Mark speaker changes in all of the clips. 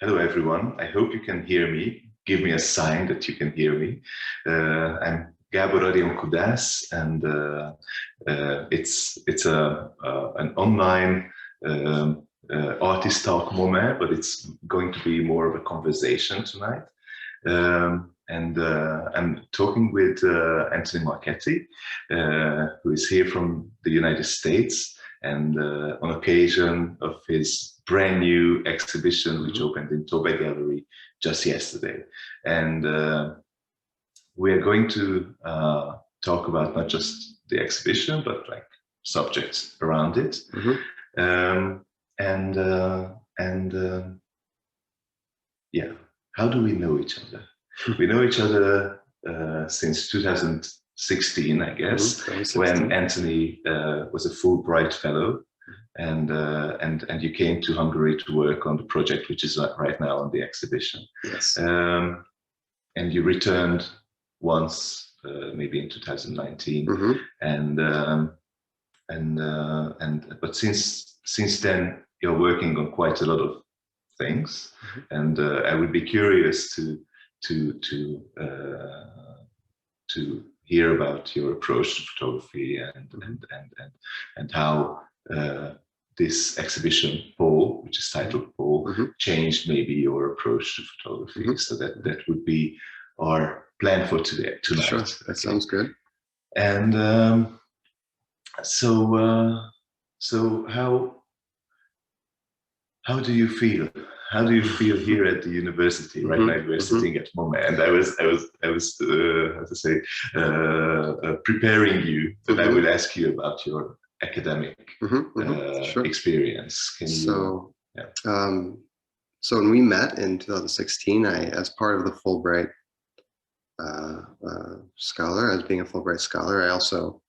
Speaker 1: Hello, everyone. I hope you can hear me. Give me a sign that you can hear me. I'm Gábor Arionnal Kudász, and it's an online Artist-talk MOME, but it's going to be more of a conversation tonight. I'm talking with Anthony Marchetti, who is here from the United States, and on occasion of his brand new exhibition, which opened in TOBE Gallery just yesterday. And we are going to talk about not just the exhibition, but like subjects around it. Yeah, how do we know each other? We know each other since 2016, I guess, 2016. When Anthony was a Fulbright fellow, and you came to Hungary to work on the project, which is right now on the exhibition. Yes. And you returned once, maybe in 2019, but since then you're working on quite a lot of things, and I would be curious to hear about your approach to photography and how this exhibition, Paul, which is titled Paul, changed maybe your approach to photography. So that would be our plan for tonight.
Speaker 2: Sure, that sounds good.
Speaker 1: And so how do you feel? How do you feel here at the university? Right now we're sitting at MOME, and I was how to say, preparing you that I will ask you about your academic sure. experience. Can you?
Speaker 2: So when we met in 2016, as part of the Fulbright scholar, as being a Fulbright scholar, I also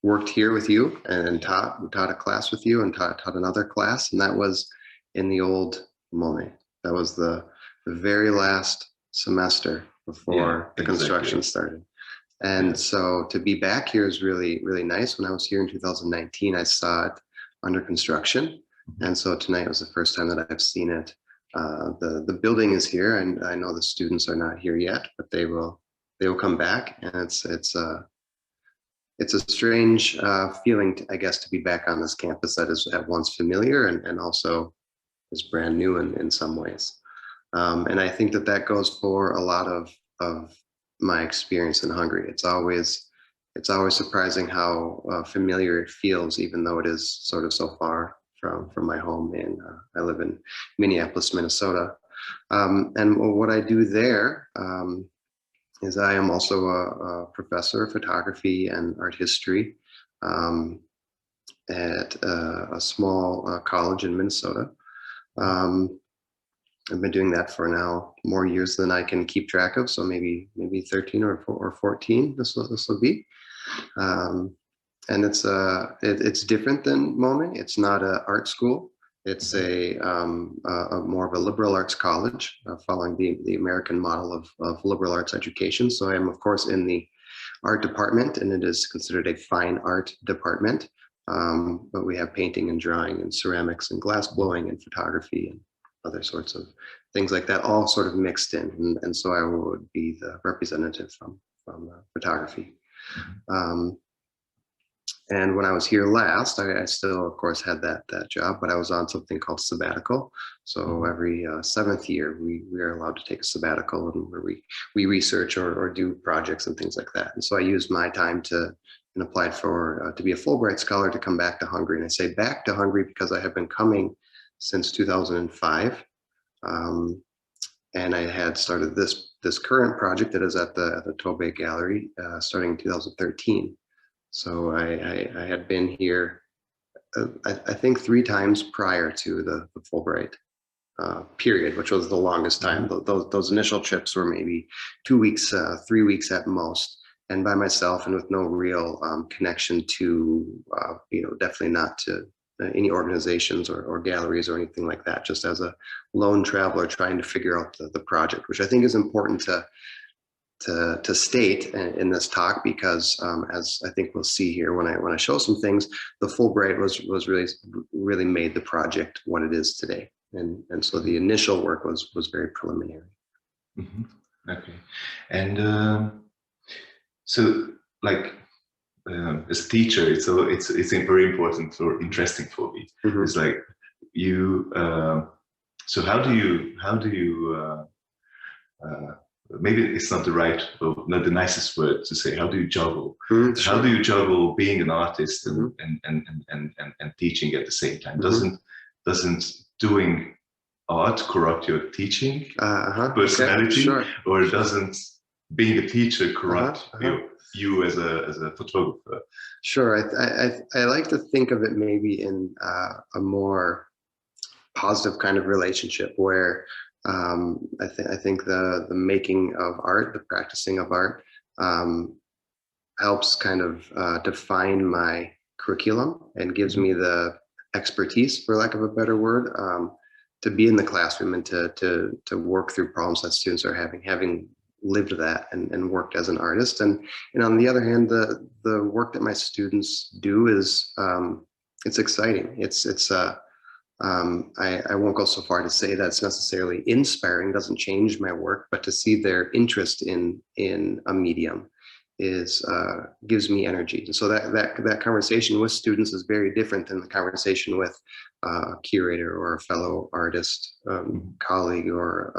Speaker 2: worked here with you and taught a class with you and taught another class, and that was in the old MOME. That was the very last semester before the construction started. And so to be back here is really, really nice. When I was here in 2019, I saw it under construction. And so tonight was the first time that I've seen it. The building is here, and I know the students are not here yet, but they will come back. And it's a strange feeling, I guess, to be back on this campus that is at once familiar and also is brand new in some ways. And I think that goes for a lot of my experience in Hungary. It's always surprising how familiar it feels, even though it is sort of so far from my home. I live in Minneapolis, Minnesota. And what I do there is I am also a professor of photography and art history at a small college in Minnesota. I've been doing that for now more years than I can keep track of, so maybe 13 or 14 this will be. And it's different than MOME. It's not an art school. It's a more of a liberal arts college, following the American model of liberal arts education. So I am, of course, in the art department, and it is considered a fine art department. But we have painting and drawing and ceramics and glass blowing and photography and other sorts of things like that, all sort of mixed in. And so I would be the representative from photography. And when I was here last, I still, of course, had that job, but I was on something called sabbatical. So every 7th year, we are allowed to take a sabbatical, and where we research or do projects and things like that. And so I used my time and applied to be a Fulbright scholar to come back to Hungary. And I say back to Hungary because I have been coming since 2005. And I had started this current project that is at the TOBE Gallery starting in 2013. So I had been here, I think 3 times prior to the Fulbright period, which was the longest time. Those initial trips were maybe 2 weeks, 3 weeks at most, and by myself and with no real connection to, definitely not to any organizations or galleries or anything like that, just as a lone traveler trying to figure out the project, which I think is important to state in this talk, because as I think we'll see here when I show some things, the Fulbright was really made the project what it is today. And so the initial work was very preliminary.
Speaker 1: Okay, and so like as a teacher, it's very important or interesting for me. It's like you. So how do you maybe it's not the right, or not the nicest word to say. How do you juggle? Sure. How do you juggle being an artist and teaching at the same time? Doesn't doing art corrupt your teaching personality, okay, sure, or doesn't being a teacher corrupt you as a photographer?
Speaker 2: Sure, I like to think of it maybe in a more positive kind of relationship where I think the making of art, the practicing of art, helps kind of define my curriculum and gives me the expertise, for lack of a better word, to be in the classroom and to work through problems that students are having lived that and worked as an artist. And on the other hand, the work that my students do is it's exciting. I won't go so far to say that's necessarily inspiring, doesn't change my work, but to see their interest in a medium gives me energy. And so that conversation with students is very different than the conversation with a curator or a fellow artist, colleague, or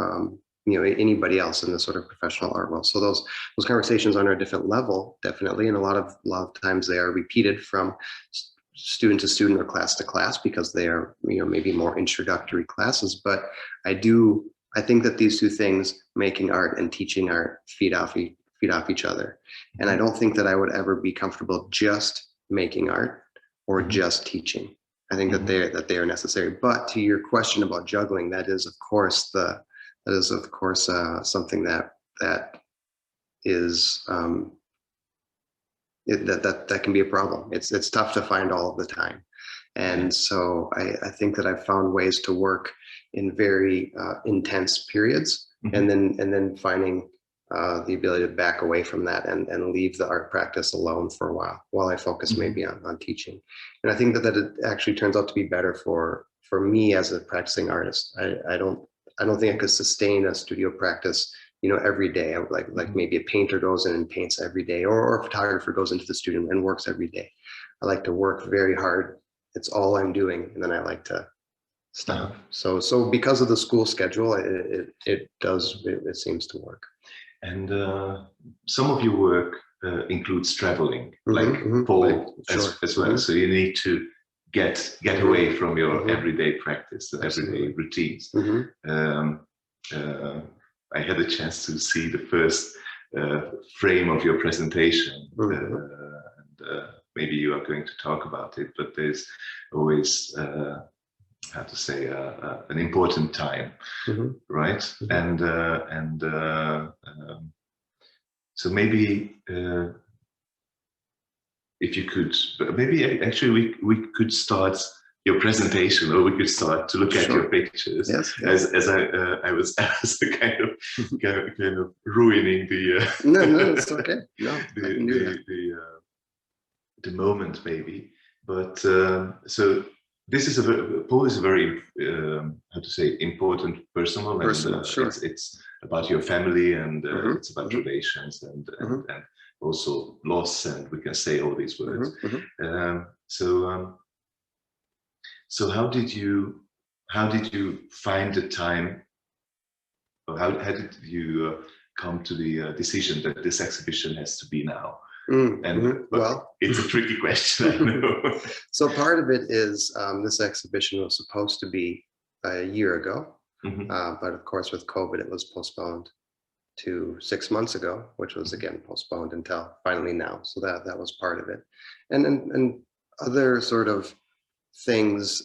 Speaker 2: anybody else in the sort of professional art world. So those conversations are on a different level, definitely, and a lot of times they are repeated from student to student or class to class because they are maybe more introductory classes. But I think that these two things, making art and teaching art, feed off each other. And I don't think that I would ever be comfortable just making art or just teaching. I think that they are necessary. But to your question about juggling, that is of course something that is that can be a problem. It's tough to find all of the time. And so I think that I've found ways to work in very intense periods and then finding the ability to back away from that and leave the art practice alone for a while I focus maybe on teaching. And I think that it actually turns out to be better for me as a practicing artist. I don't think I could sustain a studio practice every day. I would like maybe a painter goes in and paints every day, or a photographer goes into the studio and works every day. I like to work very hard. It's all I'm doing, and then I like to stop. So because of the school schedule, it seems to work.
Speaker 1: And some of your work includes traveling, like Paul as well. So you need to get away from your everyday practice, everyday routines. I had a chance to see the first frame of your presentation, and maybe you are going to talk about it, but there's always, how to say, an important time, right? And so maybe if you could, maybe actually we could start your presentation, or we could start to look at your pictures. Yes. As I was kind of ruining the
Speaker 2: no, it's okay. No,
Speaker 1: the moment maybe. But so this is Paul is a very how to say, important personal.
Speaker 2: Sure.
Speaker 1: It's about your family, and it's about relations and also loss, and we can say all these words. So how did you find the time, or how did you come to the decision that this exhibition has to be now? Well, it's a tricky question, I know.
Speaker 2: So part of it is this exhibition was supposed to be a year ago, but of course with COVID it was postponed to 6 months ago, which was again postponed until finally now. So that was part of it, and other sort of things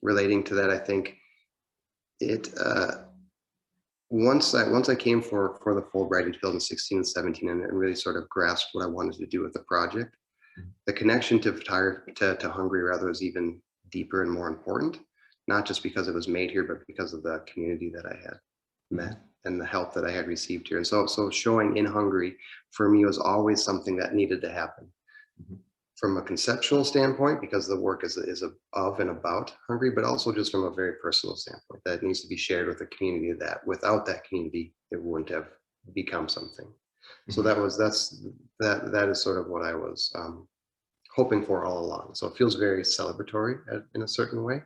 Speaker 2: relating to that. I think it once I came for the Fulbright in 2016 and 17 and really sort of grasped what I wanted to do with the project, the connection to photography to Hungary rather was even deeper and more important, not just because it was made here, but because of the community that I had met and the help that I had received here. And so showing in Hungary for me was always something that needed to happen. from a conceptual standpoint, because the work is of and about Hungary, but also just from a very personal standpoint that it needs to be shared with a community that without that community, it wouldn't have become something. So that is sort of what I was hoping for all along. So it feels very celebratory in a certain way,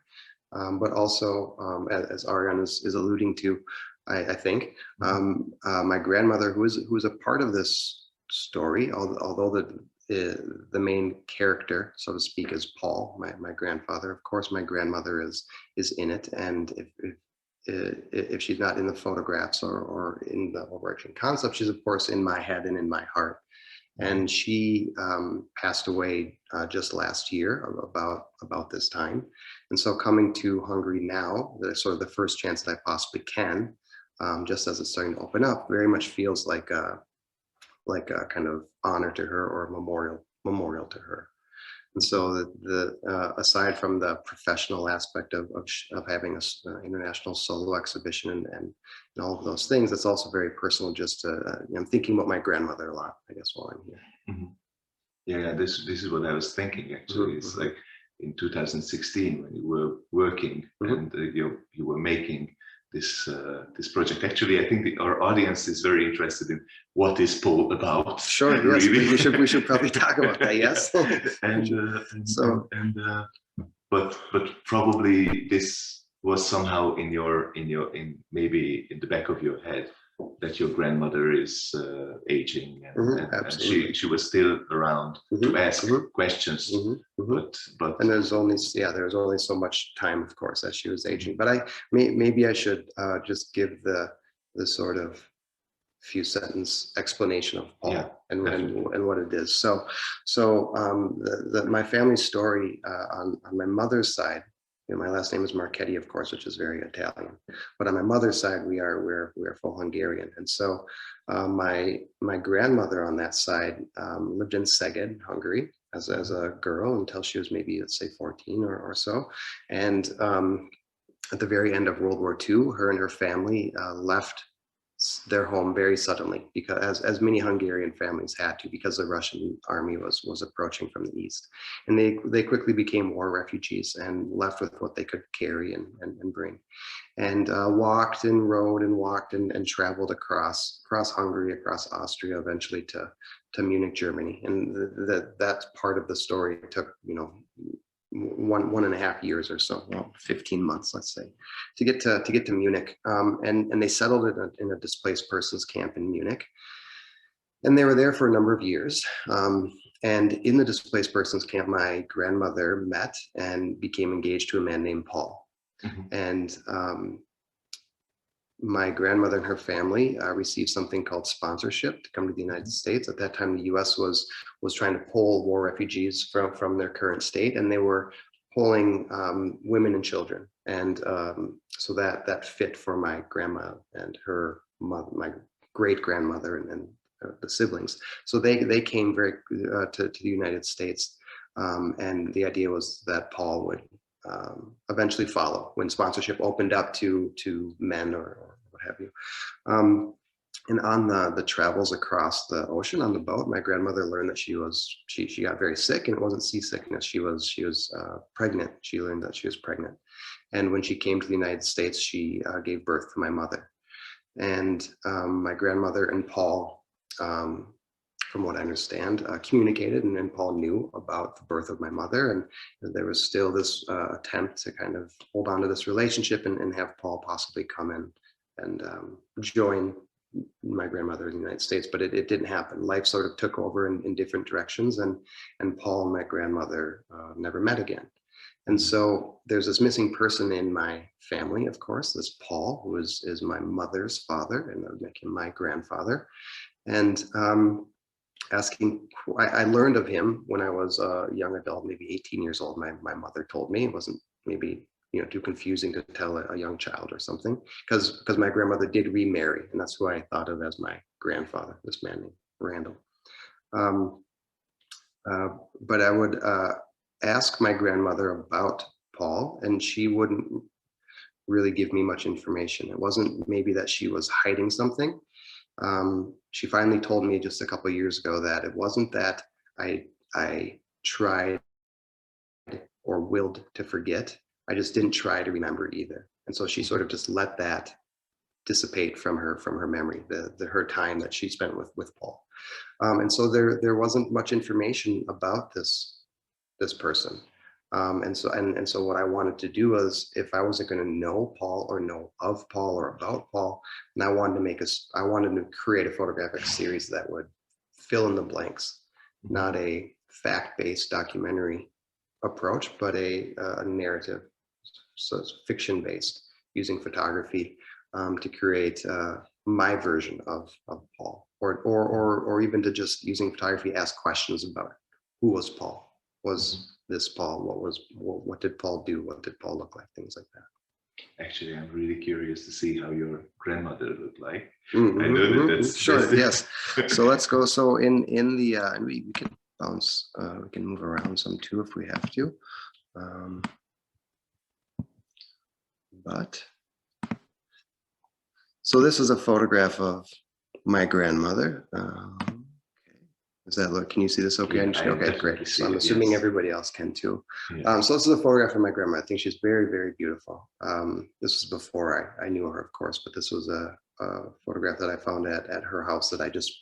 Speaker 2: but also as Ariane is alluding to, I think my grandmother, who is a part of this story, although the main character, so to speak, is Paul, my grandfather. Of course, my grandmother is in it, and if she's not in the photographs or in the overarching concept, she's of course in my head and in my heart. And she passed away just last year about this time. And so coming to Hungary now, sort of the first chance that I possibly can, just as it's starting to open up, very much feels like a kind of honor to her or a memorial to her. And so aside from the professional aspect of having an international solo exhibition and all of those things, it's also very personal. Just I'm thinking about my grandmother a lot, I guess, while I'm here.
Speaker 1: Mm-hmm. Yeah, this is what I was thinking actually. Mm-hmm. It's like in 2016 when you were working and you were making this project. Actually, I think our audience is very interested in what is Paul about.
Speaker 2: Sure, yes, really. we should probably talk about that. Yes,
Speaker 1: but probably this was somehow in maybe in the back of your head that your grandmother is aging and she was still around to ask questions. But
Speaker 2: and there's only so much time, of course, as she was aging. But maybe I should just give the sort of few sentence explanation of Paul and what it is. So my family story on my mother's side. My last name is Marchetti, of course, which is very Italian. But on my mother's side, we're full Hungarian. And so my grandmother on that side lived in Szeged, Hungary, as a girl until she was maybe, let's say, 14 or so. And at the very end of World War II, her and her family left their home very suddenly, because as many Hungarian families had to, because the Russian army was approaching from the east, and they quickly became war refugees and left with what they could carry and bring, and walked and rode and walked and traveled across Hungary, across Austria, eventually to Munich, Germany. And that part of the story took 1.5 years or so, 15 months, let's say, to get to Munich. And they settled in a displaced persons camp in Munich. And they were there for a number of years. And in the displaced persons camp, my grandmother met and became engaged to a man named Paul. And my grandmother and her family received something called sponsorship to come to the United States. At that time, the U.S. was trying to pull war refugees from their current state, and they were pulling women and children. And so that fit for my grandma and her mother, my great grandmother, and the siblings. So they came very to the United States, and the idea was that Paul would eventually follow when sponsorship opened up to men or what have you. And on the travels across the ocean on the boat, my grandmother learned that she got very sick, and it wasn't seasickness. She was pregnant. She learned that she was pregnant, and when she came to the United States, she gave birth to my mother. And my grandmother and Paul, from what I understand, communicated, and then Paul knew about the birth of my mother, and there was still this attempt to kind of hold on to this relationship and have Paul possibly come in and join my grandmother in the United States, but it didn't happen. Life sort of took over in different directions, and Paul and my grandmother never met again. And so there's this missing person in my family, of course, this Paul, who is my mother's father, and I would make him my grandfather. And I learned of him when I was a young adult, maybe 18 years old. My mother told me. It wasn't maybe too confusing to tell a young child or something, because my grandmother did remarry, and that's who I thought of as my grandfather, this man named Randall. But I would ask my grandmother about Paul, and she wouldn't really give me much information. It wasn't maybe that she was hiding something. She finally told me just a couple of years ago that it wasn't that I tried or willed to forget. I just didn't try to remember either. And so she sort of just let that dissipate from her memory, her time that she spent with Paul. And so there wasn't much information about this person. And so what I wanted to do was, if I wasn't going to know Paul or know of Paul or about Paul, and I wanted to create a photographic series that would fill in the blanks, not a fact-based documentary approach, but a narrative, so it's fiction-based, using photography to create my version of Paul, or even to just using photography, ask questions about it. Who was Paul? Was this Paul? What did Paul do? What did Paul look like? Things like that.
Speaker 1: Actually, I'm really curious to see how your grandmother looked like.
Speaker 2: Mm-hmm,
Speaker 1: I know that that's
Speaker 2: sure. Yes. So let's go. So in the we can bounce. We can move around some too if we have to. But so this is a photograph of my grandmother. Does that look? Can you see this? Okay.
Speaker 1: Yeah,
Speaker 2: okay, great. So I'm assuming everybody else can too.
Speaker 1: Yeah.
Speaker 2: So this is a photograph of my grandma. I think she's very, very beautiful. This was before I knew her, of course, but this was a photograph that I found at her house that I just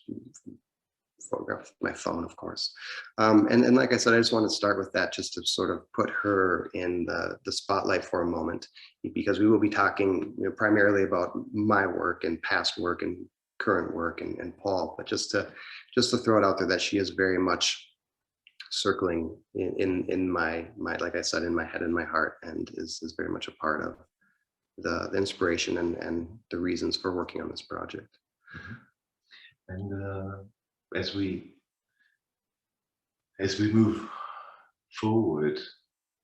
Speaker 2: photographed with my phone, of course. And like I said, I just want to start with that, just to sort of put her in the spotlight for a moment, because we will be talking primarily about my work and past work and current work and Paul, but just to throw it out there that she is very much circling in my like I said, in my head and my heart, and is very much a part of the inspiration and the reasons for working on this project.
Speaker 1: And as we move forward,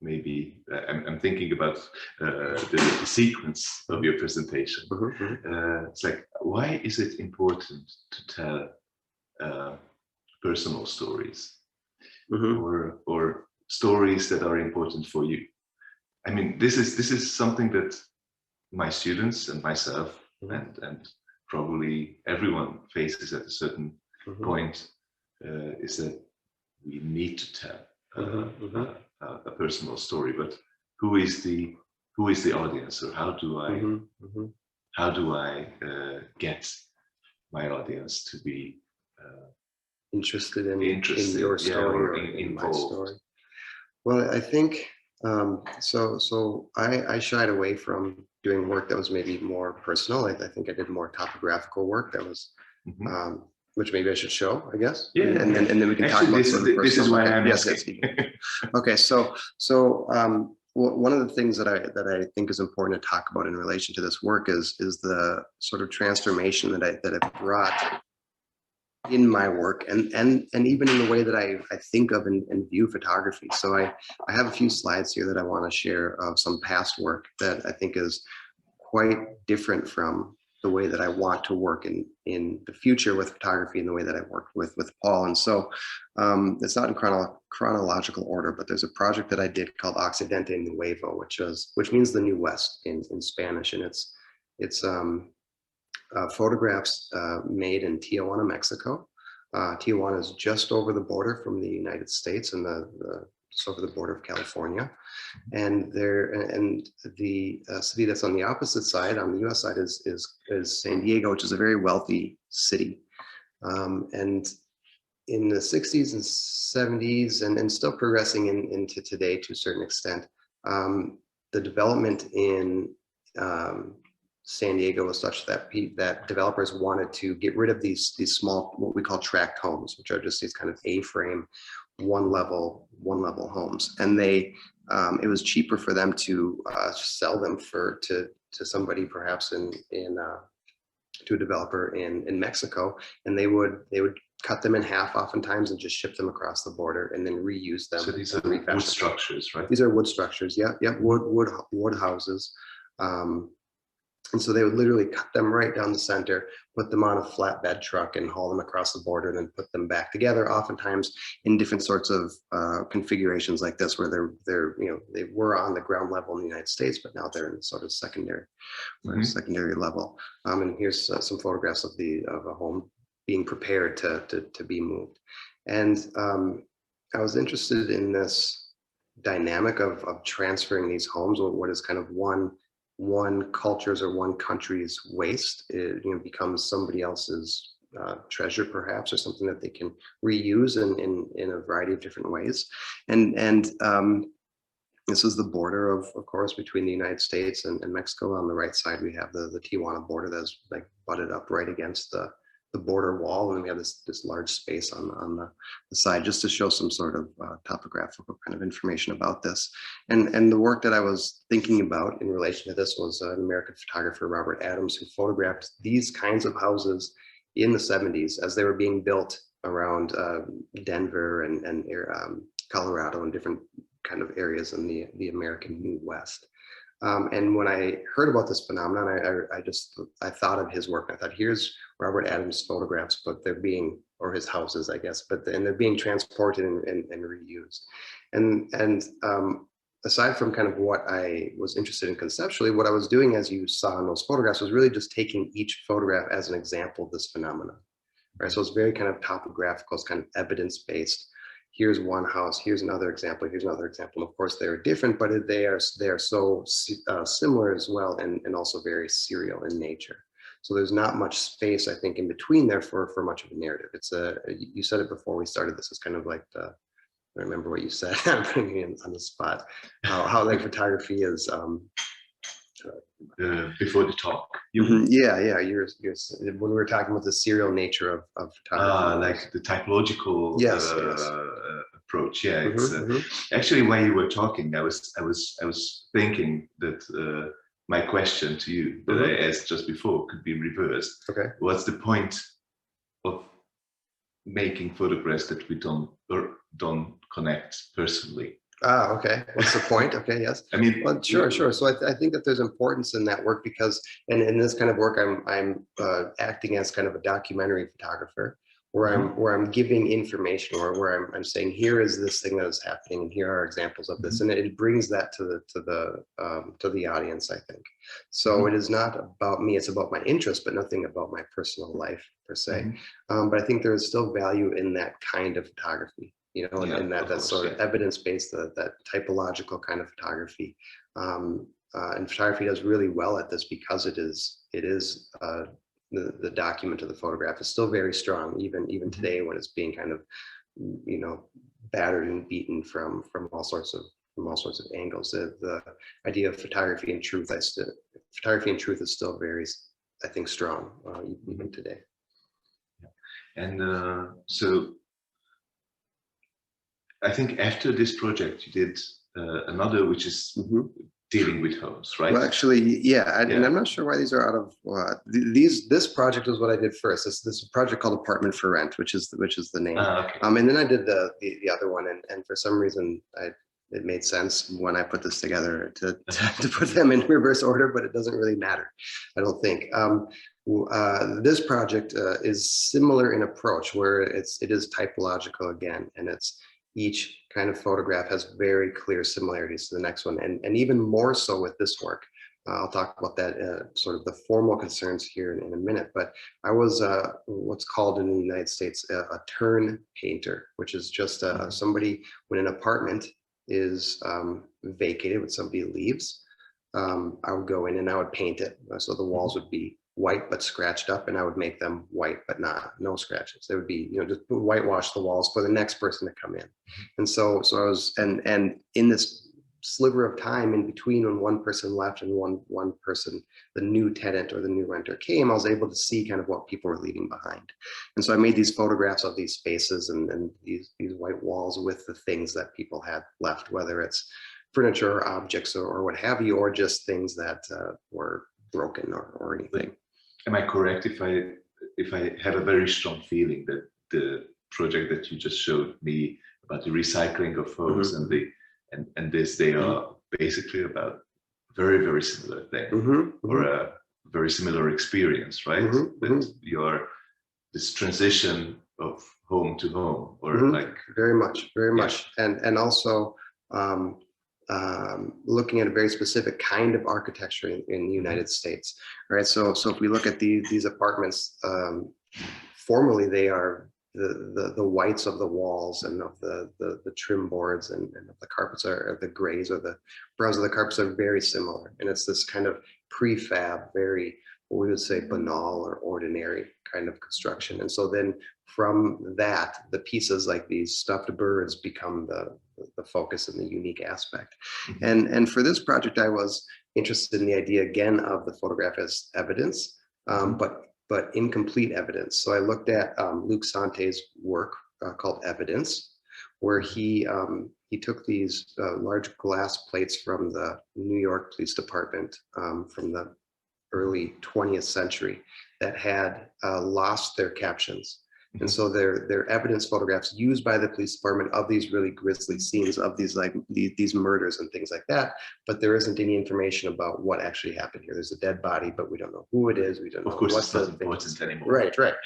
Speaker 1: maybe I'm thinking about the sequence of your presentation. It's like, why is it important to tell personal stories, or stories that are important for you? I mean, this is something that my students and myself and probably everyone faces at a certain point, is that we need to tell a personal story, but who is the audience, or how do I get my audience to be
Speaker 2: interested in your story, or in my story? Well, I think so I shied away from doing work that was maybe more personal. I think I did more topographical work that was which maybe I should show, I guess.
Speaker 1: Yeah,
Speaker 2: and then we can talk about some of the personal.
Speaker 1: This is why I'm
Speaker 2: asking. Okay, so one of the things that I think is important to talk about in relation to this work is the sort of transformation that I brought in my work, and even in the way that I think of and view photography. So I have a few slides here that I want to share of some past work that I think is quite different from the way that I want to work in the future with photography, and the way that I worked with Paul. And so it's not in chronological order, but there's a project that I did called Occidente Nuevo, which means the New West in Spanish, and it's photographs made in Tijuana, Mexico. Tijuana is just over the border from the United States, and just over the border of California. And the city that's on the opposite side, on the U.S. side, is San Diego, which is a very wealthy city. And in the 60s and 70s, and still progressing into today to a certain extent, the development in San Diego was such that developers wanted to get rid of these small, what we call tract homes, which are just these kind of A-frame, one level homes, and it was cheaper for them to sell them to somebody, perhaps to a developer in Mexico, and they would cut them in half oftentimes and just ship them across the border and then reuse them.
Speaker 1: So these are wood structures, right?
Speaker 2: These are wood structures. Yeah, wood houses. And so they would literally cut them right down the center, put them on a flatbed truck and haul them across the border, and then put them back together, oftentimes in different sorts of configurations like this, where they were on the ground level in the United States, but now they're in sort of secondary level. And here's some photographs of a home being prepared to be moved. And I was interested in this dynamic of transferring these homes, or what is kind of one culture's or one country's waste, it, becomes somebody else's treasure, perhaps, or something that they can reuse in a variety of different ways. And this is the border, of course, between the United States and Mexico. On the right side, we have the Tijuana border that's like butted up right against the border wall, and we have this large space on the side, just to show some sort of topographical kind of information about this. And the work that I was thinking about in relation to this was an American photographer, Robert Adams, who photographed these kinds of houses in the 70s as they were being built around Denver and Colorado and different kind of areas in the American Midwest. And when I heard about this phenomenon, I thought of his work. I thought, here's Robert Adams' photographs, but they're being, or his houses, I guess, and they're being transported and reused. And aside from kind of what I was interested in conceptually, what I was doing, as you saw in those photographs, was really just taking each photograph as an example of this phenomenon. Right? So it's very kind of topographical, it's kind of evidence-based. Here's one house, here's another example, here's another example. Of course, they're different, but they are so similar as well, and also very serial in nature. So there's not much space, I think, in between there for much of a narrative. It's you said it before we started this, it's kind of like I remember what you said. I'm putting me on the spot. How like photography is.
Speaker 1: Before the talk.
Speaker 2: Yeah. You're when we were talking about the serial nature of photography.
Speaker 1: Like the typological
Speaker 2: yes.
Speaker 1: approach. Yeah. It's actually, while you were talking, I was thinking that my question to you that I asked just before could be reversed.
Speaker 2: Okay.
Speaker 1: What's the point of making photographs that we don't connect personally?
Speaker 2: Okay. What's the point? Okay, yes.
Speaker 1: I mean,
Speaker 2: well, sure. So I think that there's importance in that work, because in this kind of work, I'm acting as kind of a documentary photographer, where I'm giving information, or where I'm saying, here is this thing that is happening, and here are examples of this, and it brings that to the audience, I think. So it is not about me; it's about my interest, but nothing about my personal life per se. But I think there is still value in that kind of photography. And that sort of evidence-based, that typological kind of photography. And photography does really well at this, because it is the document of the photograph is still very strong, even today, when it's being kind of, battered and beaten from all sorts of angles. The idea of photography and truth, photography and truth is still very, I think, strong even today.
Speaker 1: And so I think after this project, you did another, which is dealing with homes, right?
Speaker 2: Well, actually, yeah. And I'm not sure why these are out of this project was what I did first. This project called Apartment for Rent, which is the name.
Speaker 1: Okay.
Speaker 2: And then I did the other one, and for some reason it made sense when I put this together to put them in reverse order, but it doesn't really matter, I don't think. This project is similar in approach, where it is typological again, and it's each kind of photograph has very clear similarities to the next one, and even more so with this work. I'll talk about that, sort of the formal concerns here in a minute, but I was what's called in the United States a turn painter, which is just somebody, when an apartment is vacated, when somebody leaves, I would go in and I would paint it. So the walls would be white but scratched up, and I would make them white but no scratches. They would be, just whitewash the walls for the next person to come in. And so I was, and in this sliver of time in between, when one person left and one person, the new tenant or the new renter, came, I was able to see kind of what people were leaving behind. And so I made these photographs of these spaces and these white walls with the things that people had left, whether it's furniture or objects or what have you, or just things that were broken or anything.
Speaker 1: Am I correct if I have a very strong feeling that the project that you just showed me about the recycling of homes and this, they are basically about very, very similar thing, or a very similar experience, right? That this transition of home to home, or like
Speaker 2: very much, and also looking at a very specific kind of architecture in the United States, right? So if we look at these apartments, formally they are the whites of the walls and of the trim boards and of the carpets are the grays or the browns of the carpets are very similar. And it's this kind of prefab, very, what we would say, banal or ordinary kind of construction. And so then from that, the pieces like these stuffed birds become the focus and the unique aspect. And for this project, I was interested in the idea again of the photograph as evidence, but incomplete evidence. So I looked at Luc Sante's work called Evidence, where he took these large glass plates from the New York Police Department from the early 20th century that had lost their captions. And so they're evidence photographs used by the police department of these really grisly scenes of these these murders and things like that. But there isn't any information about what actually happened here. There's a dead body, but we don't know who it is. We don't know.
Speaker 1: Of course,
Speaker 2: what's
Speaker 1: it's not important anymore.
Speaker 2: Right.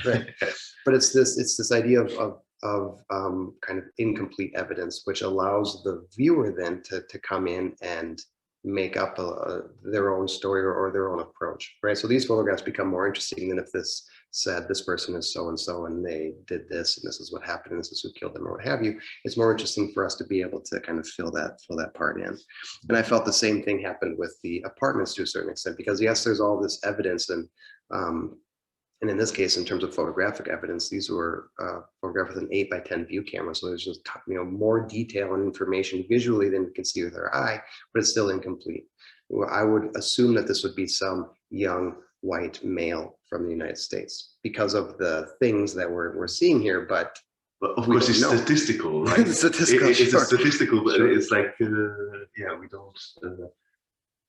Speaker 2: But it's this idea of kind of incomplete evidence, which allows the viewer then to come in and make up their own story or their own approach, right? So these photographs become more interesting than if this said this person is so and so and they did this and this is what happened and this is who killed them or what have you. It's more interesting for us to be able to kind of fill that part in. And I felt the same thing happened with the apartments to a certain extent, because yes, there's all this evidence and in this case, in terms of photographic evidence, these were photographed with an 8x10 view camera. So there's just more detail and information visually than we can see with our eye, but it's still incomplete. Well, I would assume that this would be some young white male from the United States because of the things that we're seeing here. But
Speaker 1: of course, it's statistical, right?
Speaker 2: It's statistical.
Speaker 1: It's a statistical, but it's like we don't.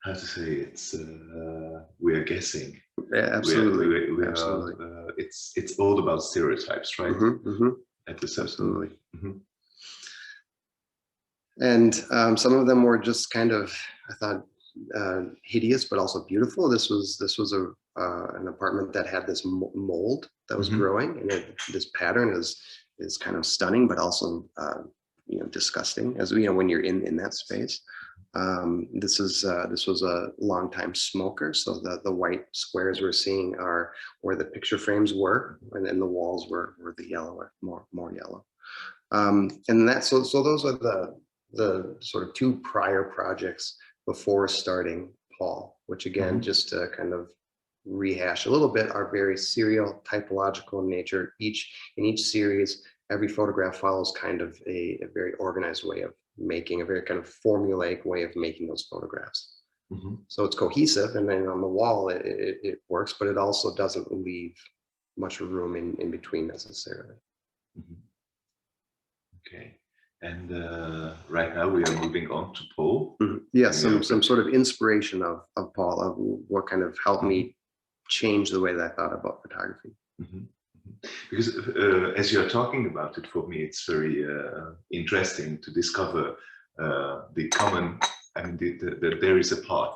Speaker 1: How to say it's we are guessing.
Speaker 2: Yeah, absolutely.
Speaker 1: We
Speaker 2: absolutely.
Speaker 1: It's all about stereotypes, right? At this,
Speaker 2: absolutely. And some of them were just kind of, I thought, hideous, but also beautiful. This was an apartment that had this mold that was growing, and this pattern is kind of stunning, but also disgusting, as when you're in that space. This was a longtime smoker, so the white squares we're seeing are where the picture frames were, and then the walls were the yellow, more yellow. And that so those are the sort of two prior projects before starting Paul, which again, just to kind of rehash a little bit, are very serial, typological in nature. In each series, every photograph follows kind of a very organized way of making, a very kind of formulaic way of making those photographs. So it's cohesive, and then on the wall it works, but it also doesn't leave much room in between necessarily.
Speaker 1: Okay, and right now we are moving on to Paul.
Speaker 2: Yes, some sort of inspiration of Paul, of what kind of helped me change the way that I thought about photography.
Speaker 1: Because as you're talking about it, for me, it's very interesting to discover the common, that there is a path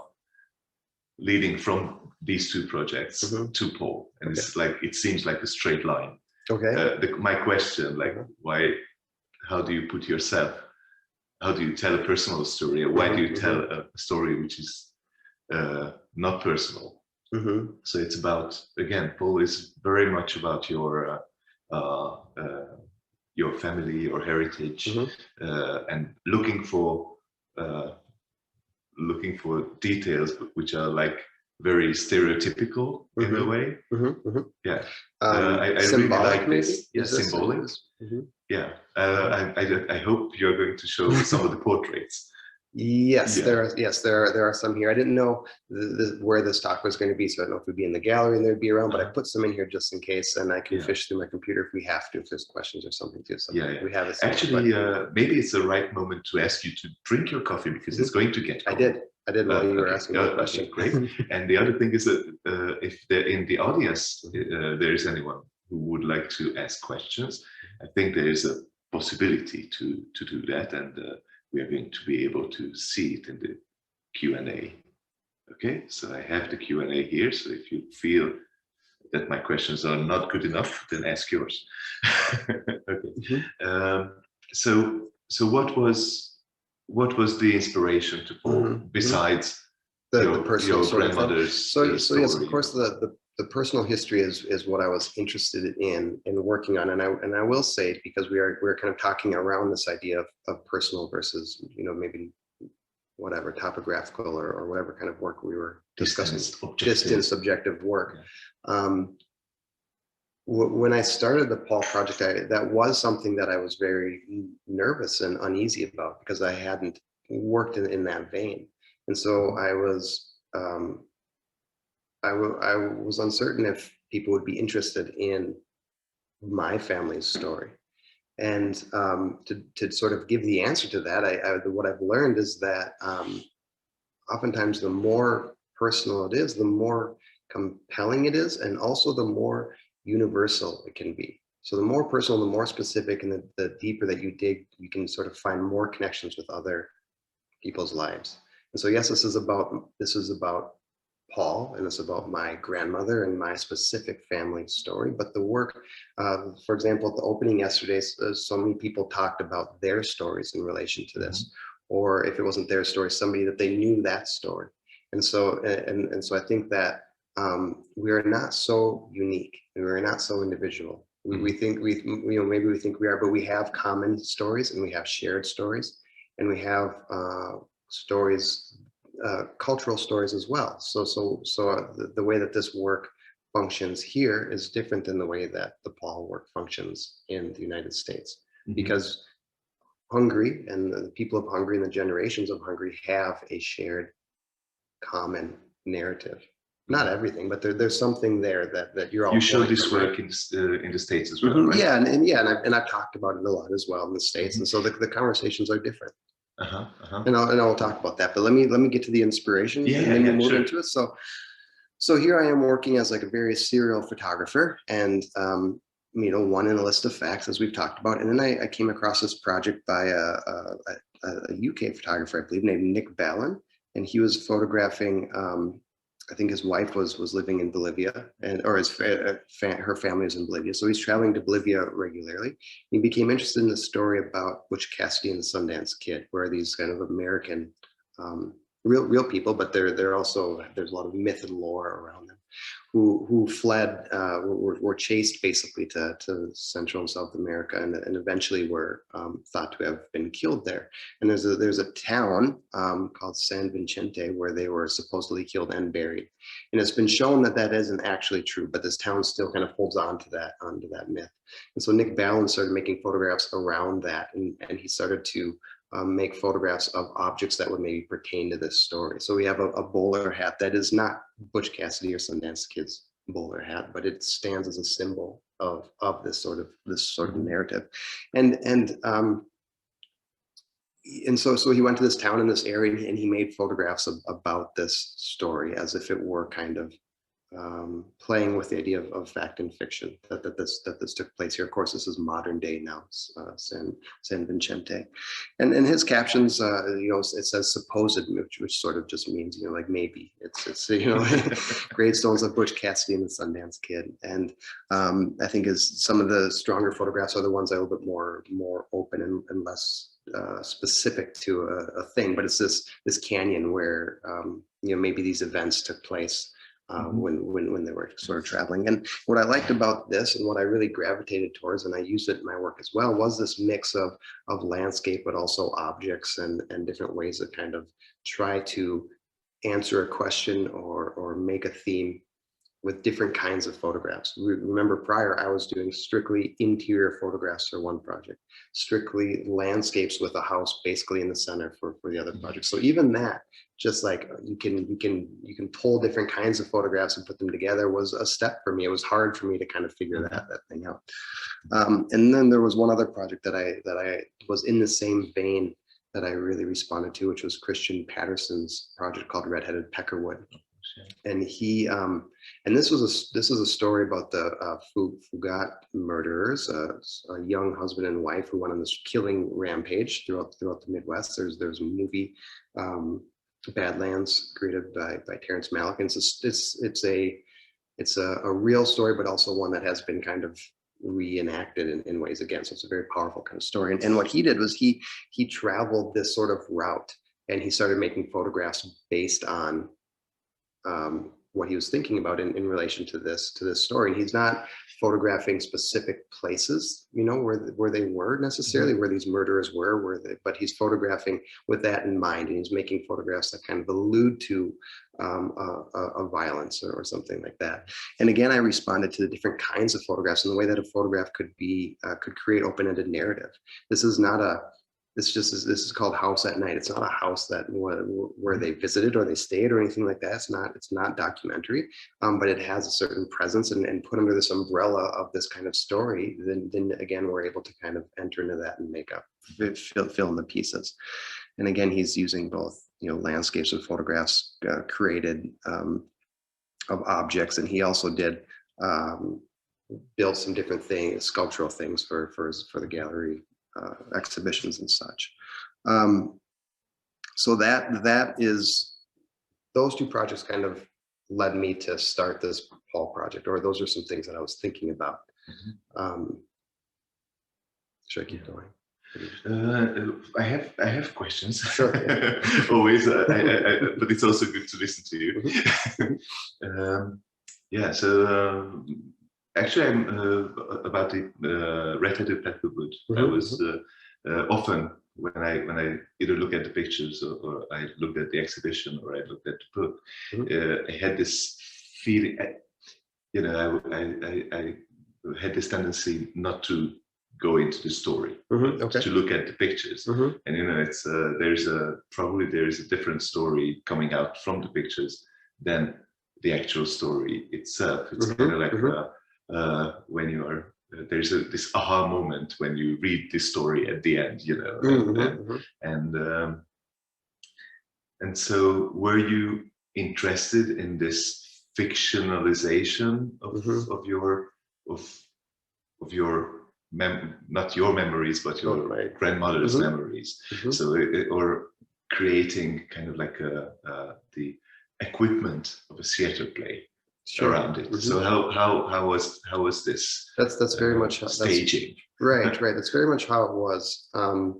Speaker 1: leading from these two projects to Paul. And it's like, it seems like a straight line. Okay. My question, like, how do you put yourself, how do you tell a personal story? Or why do you tell a story which is not personal? So it's about, again, Paul is very much about your family, your heritage, and looking for details which are like very stereotypical in a way. Yeah, I really like this. Yeah, symbolic. Yeah, I hope you're going to show some of the portraits.
Speaker 2: Yes, there are some here. I didn't know where this talk was going to be, so I don't know if it would be in the gallery and they'd be around, but I put some in here just in case, and I can fish through my computer if we have to, if there's questions or something too. So we have
Speaker 1: actually, maybe it's the right moment to ask you to drink your coffee, because it's going to get cold.
Speaker 2: I did while you were asking the question.
Speaker 1: Great. And the other thing is that if in the audience there is anyone who would like to ask questions, I think there is a possibility to do that, and we are going to be able to see it in the Q&A. Okay, so I have the Q&A here. So if you feel that my questions are not good enough, then ask yours. Okay. So what was the inspiration to Paul besides
Speaker 2: the personal
Speaker 1: your grandmother's
Speaker 2: so yes, of course, the the personal history is what I was interested in working on, and I will say, because we're kind of talking around this idea of personal versus, you know, maybe whatever topographical or whatever kind of work we were discussing, distant subjective work. Yeah. When I started the Paul project, that was something that I was very nervous and uneasy about, because I hadn't worked in that vein, and so I was uncertain if people would be interested in my family's story. And to sort of give the answer to that, what I've learned is that oftentimes the more personal it is, the more compelling it is, and also the more universal it can be. So the more personal, the more specific, and the deeper that you dig, you can sort of find more connections with other people's lives. And so yes, this is about Paul, and it's about my grandmother and my specific family story. But the work, for example, at the opening yesterday, so many people talked about their stories in relation to this, or if it wasn't their story, somebody that they knew that story. And so, and so I think that we are not so unique, we are not so individual. We think maybe we think we are, but we have common stories, and we have shared stories, and we have stories, cultural stories as well. So the way that this work functions here is different than the way that the Paul work functions in the United States, because Hungary and the people of Hungary and the generations of Hungary have a shared common narrative. Not everything, but there's something there that you're all.
Speaker 1: You show this work in the States as well, right? Yeah,
Speaker 2: and I've talked about it a lot as well in the States, and so the conversations are different. And I'll talk about that, but let me get to the inspiration, and then we'll move into it. So here I am working as like a very serial photographer, and you know, one in a list of facts, as we've talked about, and then I came across this project by a UK photographer, I believe, named Nick Ballin, and he was photographing. I think his wife was living in Bolivia, or her family was in Bolivia. So he's traveling to Bolivia regularly. He became interested in the story about Butch Cassidy and the Sundance Kid, where these kind of American, real people, but they're also, there's a lot of myth and lore around them, who fled, were chased basically to Central and South America, and eventually were thought to have been killed there. And there's a town called San Vicente where they were supposedly killed and buried. And it's been shown that that isn't actually true, but this town still kind of holds onto that myth. And so Nick Ballin started making photographs around that, and he started to make photographs of objects that would maybe pertain to this story. So we have a bowler hat that is not Butch Cassidy or Sundance Kid's bowler hat, but it stands as a symbol of this sort of narrative. And so he went to this town in this area, and he made photographs about this story as if it were kind of playing with the idea of fact and fiction, that this took place here. Of course, this is modern day now, San Vicente, and his captions, you know, it says supposed, which sort of just means, you know, like maybe it's you know, gravestones of Butch Cassidy and the Sundance Kid. And I think some of the stronger photographs are the ones that are a little bit more open and less specific to a thing, but it's this canyon where you know, maybe these events took place when they were sort of traveling. And what I liked about this, and what I really gravitated towards, and I used it in my work as well, was this mix of landscape, but also objects and different ways that kind of try to answer a question or make a theme with different kinds of photographs. Remember, prior I was doing strictly interior photographs for one project, strictly landscapes with a house basically in the center for the other project. So even that, just like you can pull different kinds of photographs and put them together, was a step for me. It was hard for me to kind of figure that thing out. And then there was one other project that I was in the same vein that I really responded to, which was Christian Patterson's project called Red-Headed Peckerwood. And he and this is a story about the Fougat murderers, a young husband and wife who went on this killing rampage throughout the Midwest. There's a movie, Badlands, created by Terrence Malick. And it's a real story, but also one that has been kind of reenacted in ways again. So it's a very powerful kind of story. And what he did was he traveled this sort of route, and he started making photographs based on what he was thinking about in relation to this story. He's not photographing specific places, you know, where they were necessarily, where these murderers were, but he's photographing with that in mind, and he's making photographs that kind of allude to a violence or something like that. And again, I responded to the different kinds of photographs and the way that a photograph could create open-ended narrative. This is not this is called House at Night. It's not a house that where they visited or they stayed or anything like that. It's not documentary, but it has a certain presence, and put under this umbrella of this kind of story, then again, we're able to kind of enter into that and make up, fill in the pieces. And again, he's using both, you know, landscapes and photographs created of objects, and he also did build some different things, sculptural things for the gallery exhibitions and such. So that is, those two projects kind of led me to start this Paul project, or those are some things that I was thinking about. Should I keep going?
Speaker 1: I have questions.
Speaker 2: Sure.
Speaker 1: Always, but it's also good to listen to you. Yeah. So actually, I'm about the red-headed pepperwood. I was often when I either look at the pictures or I looked at the exhibition or I looked at the book, I had this feeling. You know, I had this tendency not to go into the story, to look at the pictures, and you know, it's there's a different story coming out from the pictures than the actual story itself. It's kind of like when you are there's this aha moment when you read this story at the end, you know, and so were you interested in this fictionalization of your not your memories, but your grandmother's memories. So, or creating kind of like the equipment of a theater play around it. So how was this?
Speaker 2: That's very much
Speaker 1: staging.
Speaker 2: Right. That's very much how it was. I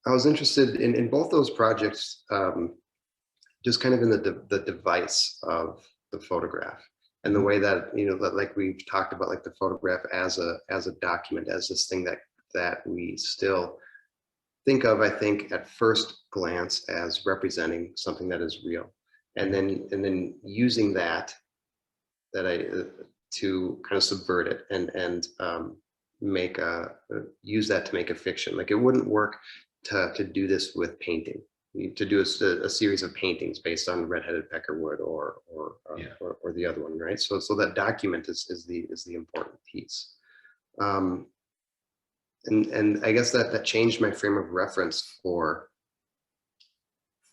Speaker 2: was interested in both those projects, just kind of in the device of the photograph. And the way that, you know, that, like we've talked about, like the photograph as a document, as this thing that we still think of, I think, at first glance as representing something that is real, and then using that to kind of subvert it and use that to make a fiction. Like, it wouldn't work to do this with painting. To do a series of paintings based on red-headed peckerwood or the other one, right? So that document is the important piece, and I guess that changed my frame of reference for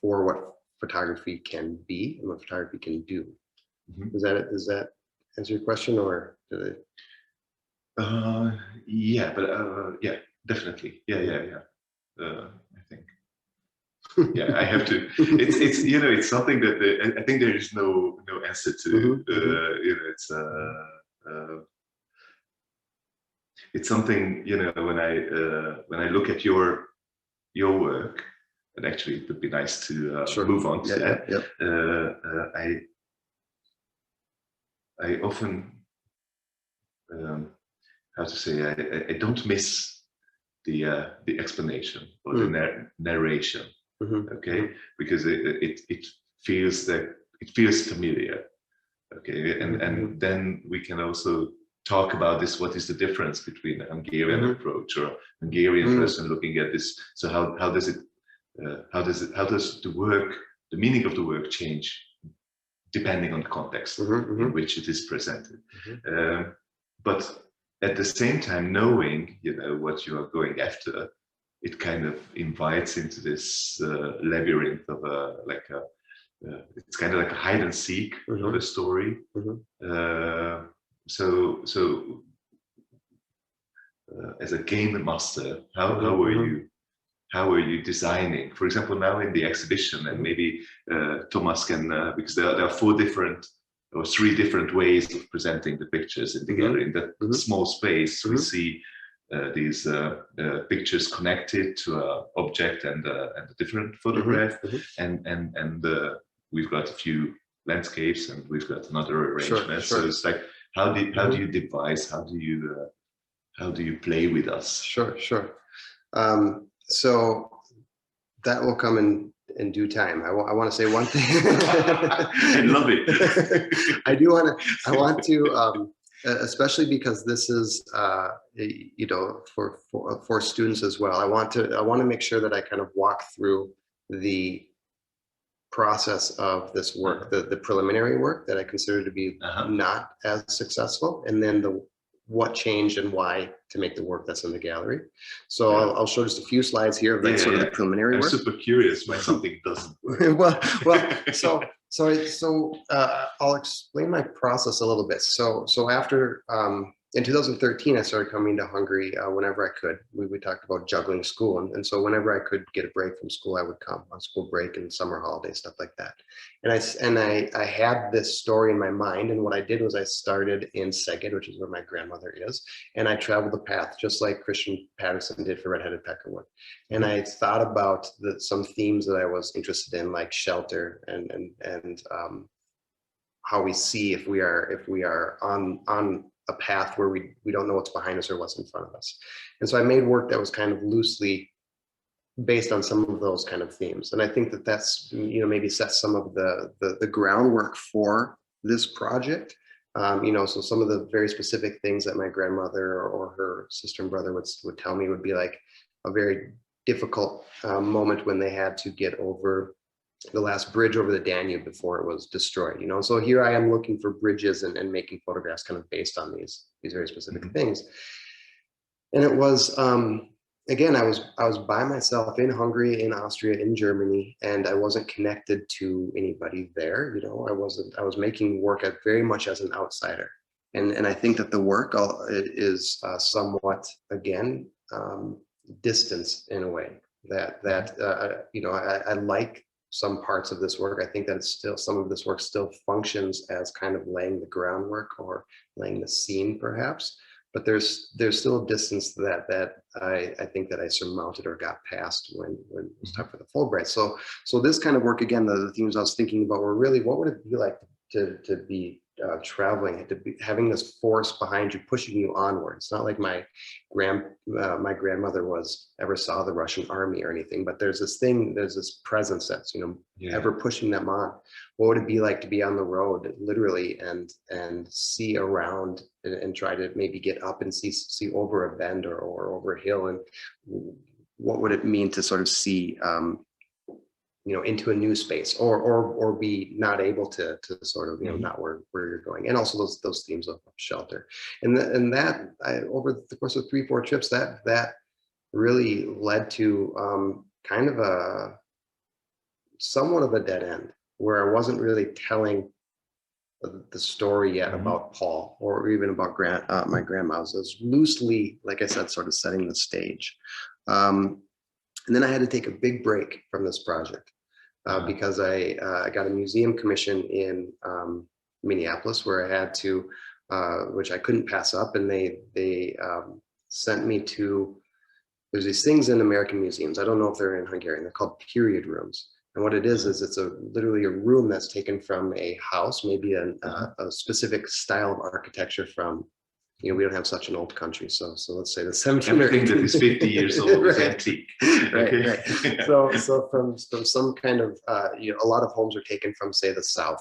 Speaker 2: what photography can be and what photography can do. Does that answer your question, or did it?
Speaker 1: Yeah, but yeah, definitely, yeah. I think. Yeah, I have to. It's you know, it's something that I think there is no answer to. You know, it's something, you know, when I look at your work, and actually it would be nice to move on to that. I often how to say, I don't miss the explanation or the narration. Okay, because it feels familiar. Okay, and then we can also talk about this. What is the difference between a Hungarian approach or a Hungarian person looking at this? So how does the meaning of the work change depending on the context in which it is presented? But at the same time, knowing, you know, what you are going after, it kind of invites into this labyrinth of it's kind of like a hide and seek of a story. So as a game master, how were you designing, for example, now in the exhibition, and maybe Thomas can, because there are 3 different ways of presenting the pictures in the gallery. In that small space, we see these pictures connected to an object and a different photograph, and we've got a few landscapes, and we've got another arrangement.
Speaker 2: Sure.
Speaker 1: So it's like, how do you devise? How do you play with us?
Speaker 2: Sure. So that will come in due time. I want to say one thing.
Speaker 1: I love it.
Speaker 2: I want to, especially because this is, for students as well. I want to make sure that I kind of walk through the process of this work, the preliminary work that I consider to be not as successful, and then what changed and why to make the work that's in the gallery. So I'll show just a few slides here of sort of the preliminary work.
Speaker 1: I'm super curious why something doesn't work.
Speaker 2: So I'll explain my process a little bit. So after in 2013, I started coming to Hungary whenever I could. We talked about juggling school, and so whenever I could get a break from school, I would come on school break and summer holiday, stuff like that. And I had this story in my mind, and what I did was I started in Szeged, which is where my grandmother is, and I traveled the path just like Christian Patterson did for Red-Headed Peckerwood. And I thought about some themes that I was interested in, like shelter and how we see if we are on a path where we don't know what's behind us or what's in front of us. And so I made work that was kind of loosely based on some of those kind of themes. And I think that that's, maybe sets some of the groundwork for this project. So some of the very specific things that my grandmother or her sister and brother would tell me would be like a very difficult moment when they had to get over the last bridge over the Danube before it was destroyed, So here I am looking for bridges and making photographs kind of based on these very specific things. And it was, again, I was by myself in Hungary, in Austria, in Germany, and I wasn't connected to anybody there. I was making work very much as an outsider. And I think that the work is somewhat, again, distance in a way I like some parts of this work. I think that some of this work still functions as kind of laying the groundwork or laying the scene perhaps, but there's still a distance that I think that I surmounted or got past when it was time for the Fulbright. So this kind of work, again, the themes I was thinking about were really, what would it be like to be traveling, to be having this force behind you, pushing you onward. It's not like my grandmother ever saw the Russian army or anything, but there's this presence that's, ever pushing them on. What would it be like to be on the road, literally, and see around and try to maybe get up and see over a bend or over a hill? And what would it mean to sort of see, into a new space, or be not able to sort of, not where you're going, and also those themes of shelter, and that over the course of 3-4 trips, that really led to kind of somewhat of a dead end, where I wasn't really telling the story yet about Paul or even about my grandma. I was loosely, like I said, sort of setting the stage, and then I had to take a big break from this project. Because I got a museum commission in Minneapolis, where I had to, which I couldn't pass up, and they sent me to, there's these things in American museums, I don't know if they're in Hungarian, they're called period rooms. And what it is it's literally a room that's taken from a house, maybe a specific style of architecture from, we don't have such an old country, so let's say the 17th.
Speaker 1: Everything that is 50 years old is antique.
Speaker 2: Right. So from some kind of, a lot of homes are taken from, say, the South,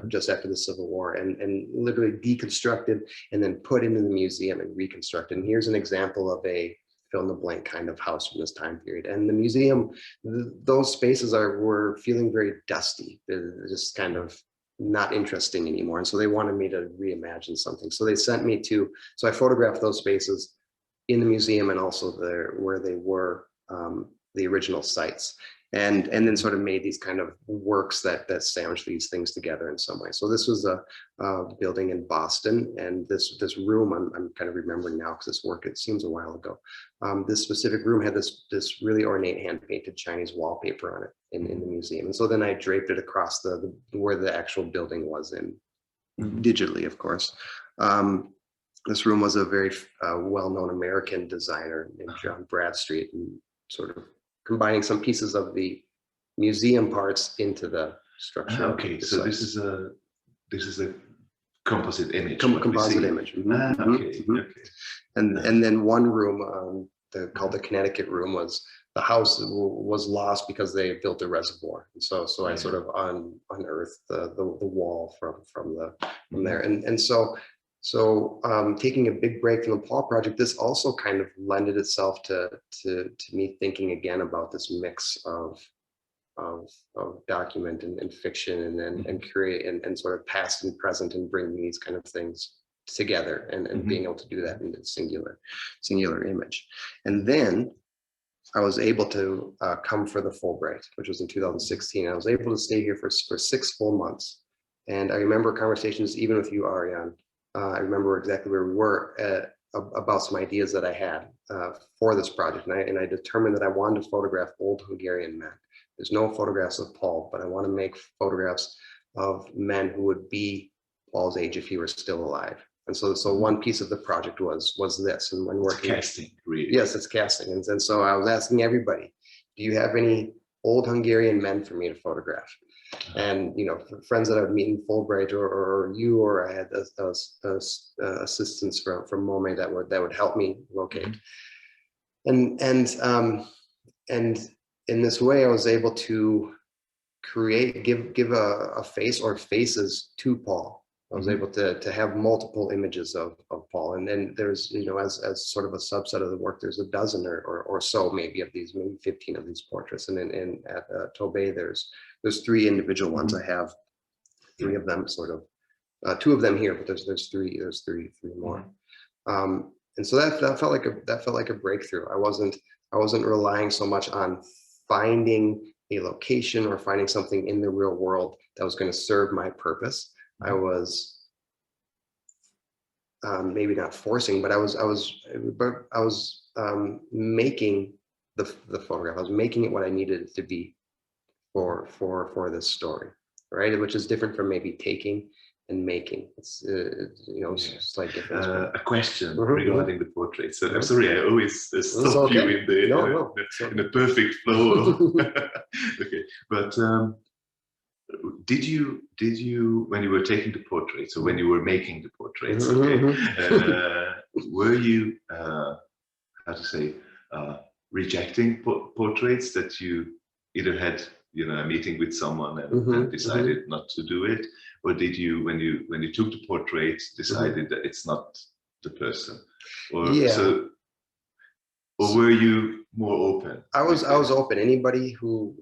Speaker 2: just after the Civil War, and literally deconstructed and then put into the museum and reconstructed. And here's an example of a fill in the blank kind of house from this time period. And the museum, those spaces were feeling very dusty. They're just kind of not interesting anymore, and so they wanted me to reimagine something. So they sent me so I photographed those spaces in the museum and also where they were, the original sites, and then sort of made these kind of works that sandwich these things together in some way. So this was a building in Boston, and this room, I'm kind of remembering now because this work, it seems a while ago. This specific room had this really ornate hand-painted Chinese wallpaper on it in the museum. And so then I draped it across where the actual building was digitally, of course. This room was a very well-known American designer named John Bradstreet, and sort of combining some pieces of the museum parts into the structure.
Speaker 1: Okay, so this is a composite image.
Speaker 2: Composite image.
Speaker 1: Okay.
Speaker 2: And then one room, called the Connecticut room, was the house was lost because they built a reservoir. And so I sort of unearthed the wall from there. And so taking a big break from the Paul project, this also kind of lended itself to me thinking again about this mix of document and fiction and create and sort of past and present, and bringing these kind of things together and being able to do that in a singular image. And then I was able to come for the Fulbright, which was in 2016. I was able to stay here for 6 full months. And I remember conversations even with you, Ariane. I remember exactly where we were about some ideas that I had for this project. And I determined that I wanted to photograph old Hungarian men. There's no photographs of Paul, but I want to make photographs of men who would be Paul's age if he were still alive. And so one piece of the project was this. And when working,
Speaker 1: it's casting, really.
Speaker 2: Yes, it's casting. And so I was asking everybody, do you have any old Hungarian men for me to photograph? And friends that I would meet in Fulbright, or you, or I had assistants from MOME that would help me locate. And in this way, I was able to give a face or faces to Paul. I was able to have multiple images of Paul, and then there's as sort of a subset of the work, there's a dozen or so maybe of these, maybe 15 of these portraits, and then at TOBE there's 3 individual ones. I have 3 of them, sort of 2 of them here, but there's three more. And so that felt like a breakthrough. I wasn't relying so much on finding a location or finding something in the real world that was going to serve my purpose. I was maybe not forcing, but I was making the photograph. I was making it what I needed it to be for this story, right? Which is different from maybe taking and making. It's slight difference.
Speaker 1: A question regarding the portrait. So I'm sorry, I always stop you in the perfect flow. Okay, but. Did you when you were taking the portraits, or when you were making the portraits, were you how to say rejecting portraits that you either had a meeting with someone and decided not to do it, or did you when you took the portraits decided that it's not the person, or or were you more open?
Speaker 2: I was open. Anybody who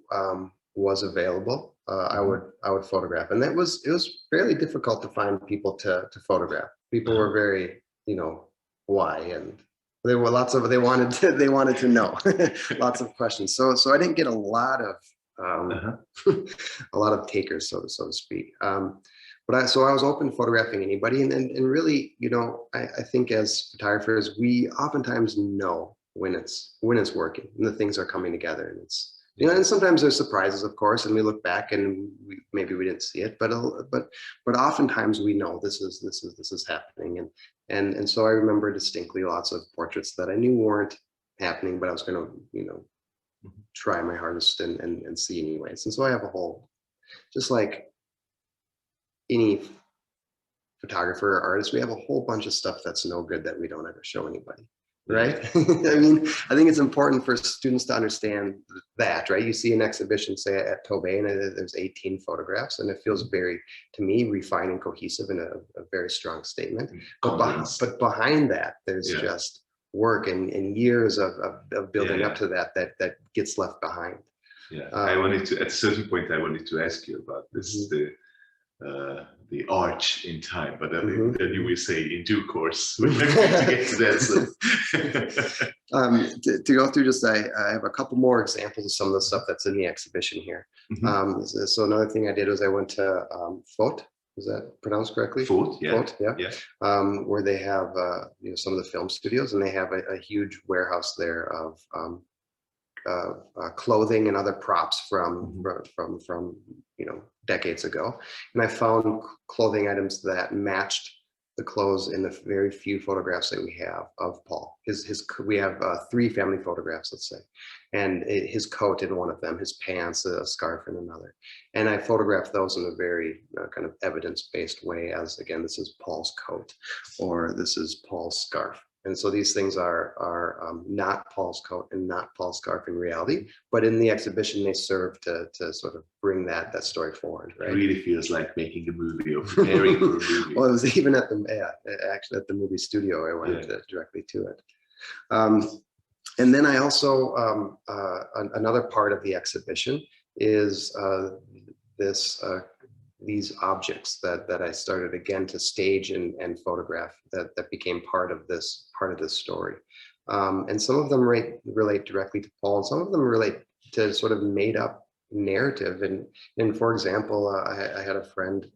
Speaker 2: was available, I would photograph, and it was fairly difficult to find people to photograph. People were very why, and there were they wanted to know lots of questions. So I didn't get a lot of takers, so to speak. But I was open to photographing anybody, and really, I think as photographers, we oftentimes know when it's working and the things are coming together, and it's. And sometimes there's surprises, of course, and we look back and maybe we didn't see it, but oftentimes we know this is happening, and so I remember distinctly lots of portraits that I knew weren't happening, but I was going to try my hardest and see anyways. And so I have a whole, just like any photographer or artist, we have a whole bunch of stuff that's no good that we don't ever show anybody. Right? I mean, I think it's important for students to understand that, right? You see an exhibition, say at TOBE, and there's 18 photographs, and it feels very, to me, refined and cohesive and a very strong statement. But behind that, there's just work and years of building up to that gets left behind.
Speaker 1: Yeah, I wanted to, at a certain point, I wanted to ask you about this, the arch in time, but then you will say in due course. We're going to get to that. So.
Speaker 2: To go through I have a couple more examples of some of the stuff that's in the exhibition here. So another thing I did was I went to FOT. Is that pronounced correctly?
Speaker 1: FOT, yeah.
Speaker 2: FOT, yeah. Where they have some of the film studios, and they have a huge warehouse there of clothing and other props from decades ago, and I found clothing items that matched the clothes in the very few photographs that we have of Paul. We have 3 family photographs, let's say, and his coat in one of them, his pants, a scarf in another. And I photographed those in a very kind of evidence-based way, as again, this is Paul's coat, or this is Paul's scarf. And so these things are not Paul's coat and not Paul's scarf in reality, but in the exhibition they serve to sort of bring that story forward. Right?
Speaker 1: It really feels like making a movie or preparing for a movie.
Speaker 2: Well, it was even at actually at the movie studio. I went directly to it. And then I also another part of the exhibition is these objects that I started again to stage and photograph that became part of this story. And some of them relate directly to Paul, and some of them relate to sort of made up narrative. And for example, I had a friend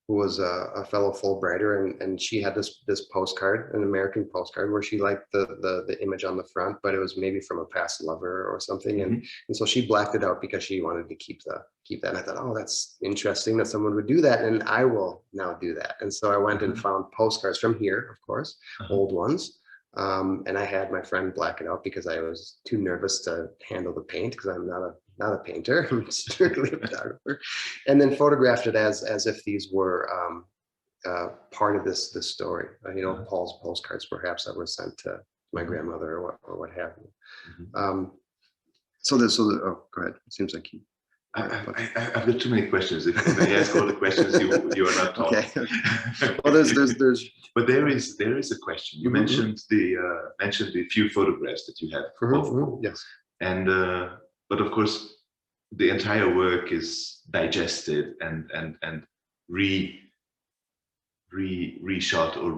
Speaker 2: who was a fellow Fulbrighter, and she had this postcard, an American postcard, where she liked the image on the front, but it was maybe from a past lover or something, and so she blacked it out because she wanted to keep that. And I thought, oh, that's interesting that someone would do that, and I will now do that. And so I went and found postcards from here, of course, old ones. And I had my friend black it out because I was too nervous to handle the paint, because I'm not a painter, I'm strictly a photographer, and then photographed it as if these were part of this story. You know, Paul's postcards perhaps that were sent to my grandmother or what have you. So oh, go ahead. It seems like you.
Speaker 1: I've got too many questions. If I ask all the questions, you are not talking.
Speaker 2: Okay. Well, there's.
Speaker 1: But there is a question. You mentioned the few photographs that you have of Paul.
Speaker 2: Yes.
Speaker 1: And but of course, the entire work is digested and reshot or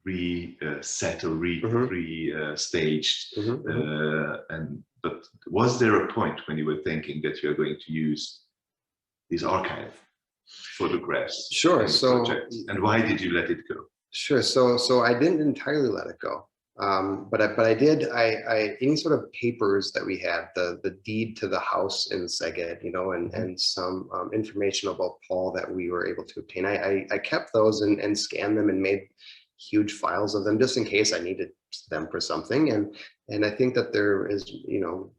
Speaker 1: reset or staged. But was there a point when you were thinking that you're going to use these archive photographs?
Speaker 2: Sure. So,
Speaker 1: and why did you let it go?
Speaker 2: Sure. So I didn't entirely let it go, but I did. Any sort of papers that we had, the deed to the house in Szeged, you know, and some information about Paul that we were able to obtain. I kept those and scanned them and made huge files of them just in case I needed them for something. And I think that there is, you know,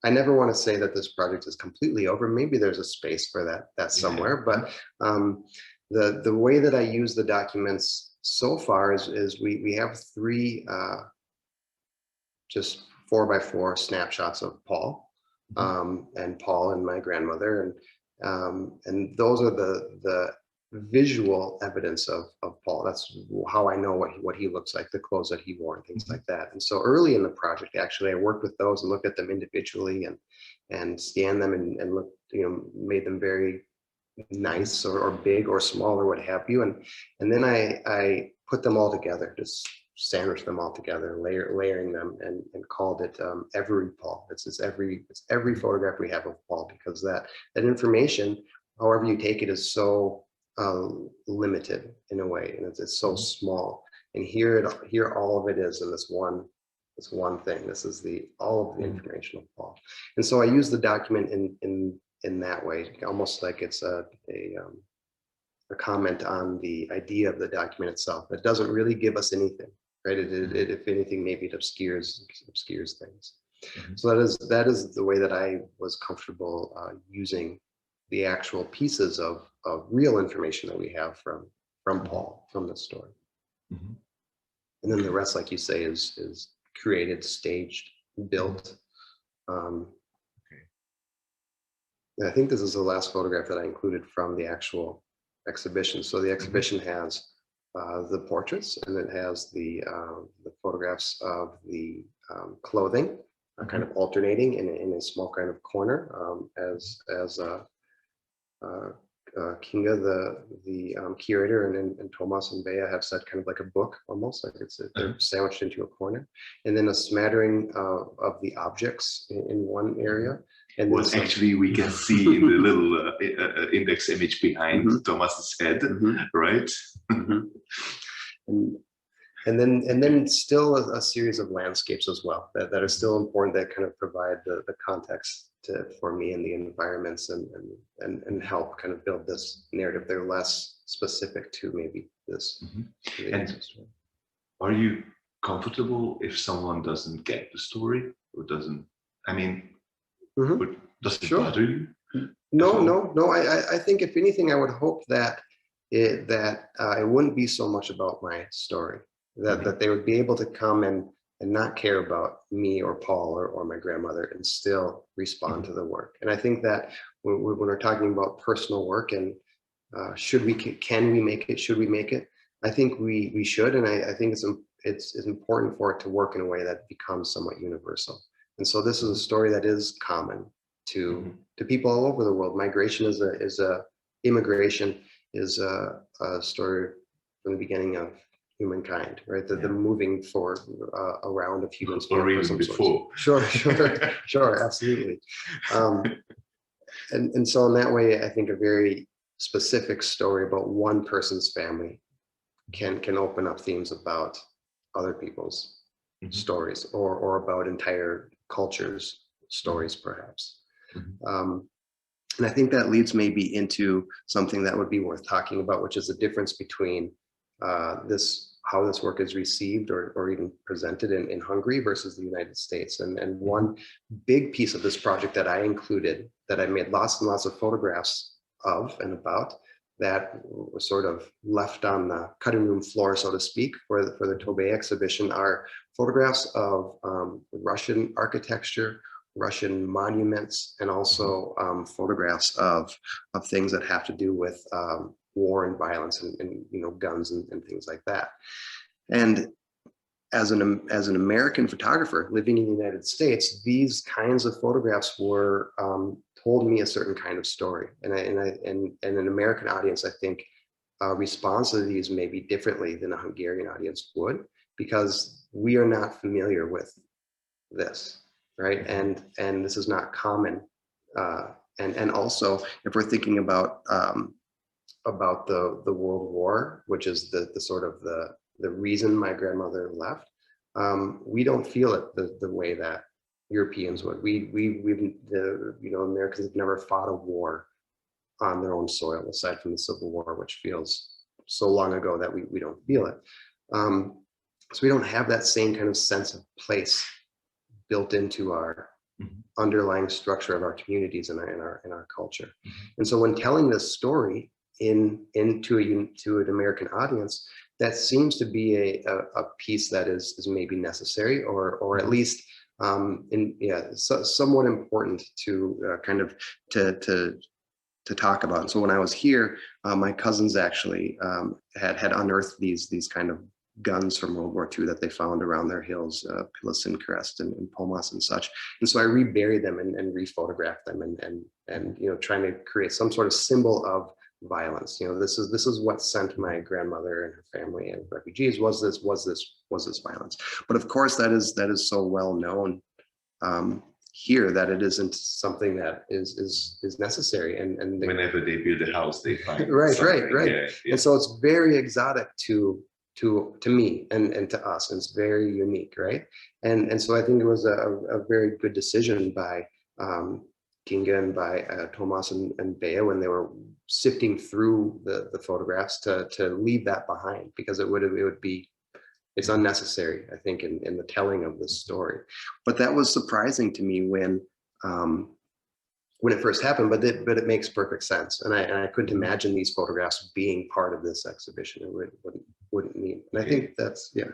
Speaker 2: I never want to say that this project is completely over. Maybe there's a space for that somewhere, but the way that I use the documents so far is we have 3 just 4x4 snapshots of Paul, and Paul and my grandmother, and those are the visual evidence of Paul. That's how I know what he looks like, the clothes that he wore and things like that. And so early in the project, actually, I worked with those and looked at them individually and scanned them and looked, you know, made them very nice or big or small or what have you. And then I put them all together, just sandwiched them all together, layering them, and called it every Paul. It's every photograph we have of Paul, because that information, however you take it, is so limited in a way, and it's so small. And here all of it is in this one thing. This is all of the information of Paul. And so I use the document in that way, almost like it's a comment on the idea of the document itself. It doesn't really give us anything, right? It if anything, maybe it obscures things. So that is the way that I was comfortable using the actual pieces of real information that we have from Paul, from the story. And then the rest, like you say, is created, staged, built. And I think this is the last photograph that I included from the actual exhibition. So the exhibition has the portraits, and it has the photographs of the clothing, kind of alternating in a small kind of corner, as Kinga, the curator, and Thomas and Bea have said, kind of like a book, almost like they're sandwiched into a corner, and then a smattering of the objects in one area. And
Speaker 1: what actually we can see in the little index image behind Thomas's head, right?
Speaker 2: And then still a series of landscapes as well that are still important, that kind of provide the context for me in the environments and help kind of build this narrative. They're less specific to maybe this.
Speaker 1: And are you comfortable if someone doesn't get the story or doesn't? I mean, does it bother you?
Speaker 2: No. I think if anything, I would hope that it wouldn't be so much about my story, that they would be able to come and not care about me or Paul or my grandmother and still respond to the work. And I think that when we're talking about personal work and can we make it, should we make it? I think we should, and I think it's important for it to work in a way that becomes somewhat universal. And so this is a story that is common to people all over the world. Migration immigration is a story from the beginning of humankind, right? The moving forward around of humans.
Speaker 1: Or even before.
Speaker 2: Sure, absolutely. And so in that way, I think a very specific story about one person's family can open up themes about other people's stories or about entire cultures' stories, perhaps. And I think that leads maybe into something that would be worth talking about, which is the difference between how this work is received or even presented in Hungary versus the United States. And one big piece of this project that I included, that I made lots and lots of photographs of and about, that was sort of left on the cutting room floor, so to speak, for the TOBE exhibition, are photographs of Russian architecture, Russian monuments, and also photographs of things that have to do with war and violence and guns and things like that. And as an American photographer living in the United States, these kinds of photographs were told me a certain kind of story, and an American audience, I think, responds to these maybe differently than a Hungarian audience would, because we are not familiar with this, right? And this is not common. And also, if we're thinking about the World War, which is the sort of the reason my grandmother left, we don't feel it the way that Europeans would. Americans have never fought a war on their own soil, aside from the Civil War, which feels so long ago that we don't feel it. So we don't have that same kind of sense of place built into our underlying structure of our communities and our culture. And so when telling this story to an American audience, that seems to be a piece that is maybe necessary, or at least somewhat important to kind of to talk about. And so when I was here, my cousins actually had unearthed these kind of guns from World War II that they found around their hills, Pilsen Crest and Pomas and such. And so I reburied them and rephotographed them and trying to create some sort of symbol of violence. This is what sent my grandmother and her family and refugees was this violence. But of course, that is so well known here that it isn't something that is necessary. And
Speaker 1: whenever they build a house, they find
Speaker 2: right.
Speaker 1: Yeah.
Speaker 2: And so it's very exotic to me and to us, and it's very unique, right? And so I think it was a very good decision by Kinga and by Thomas and Bea when they were sifting through the photographs to leave that behind, because it's unnecessary, I think, in the telling of this story. But that was surprising to me when it first happened, but it makes perfect sense. And I couldn't imagine these photographs being part of this exhibition. It wouldn't mean. And I think that's, yeah.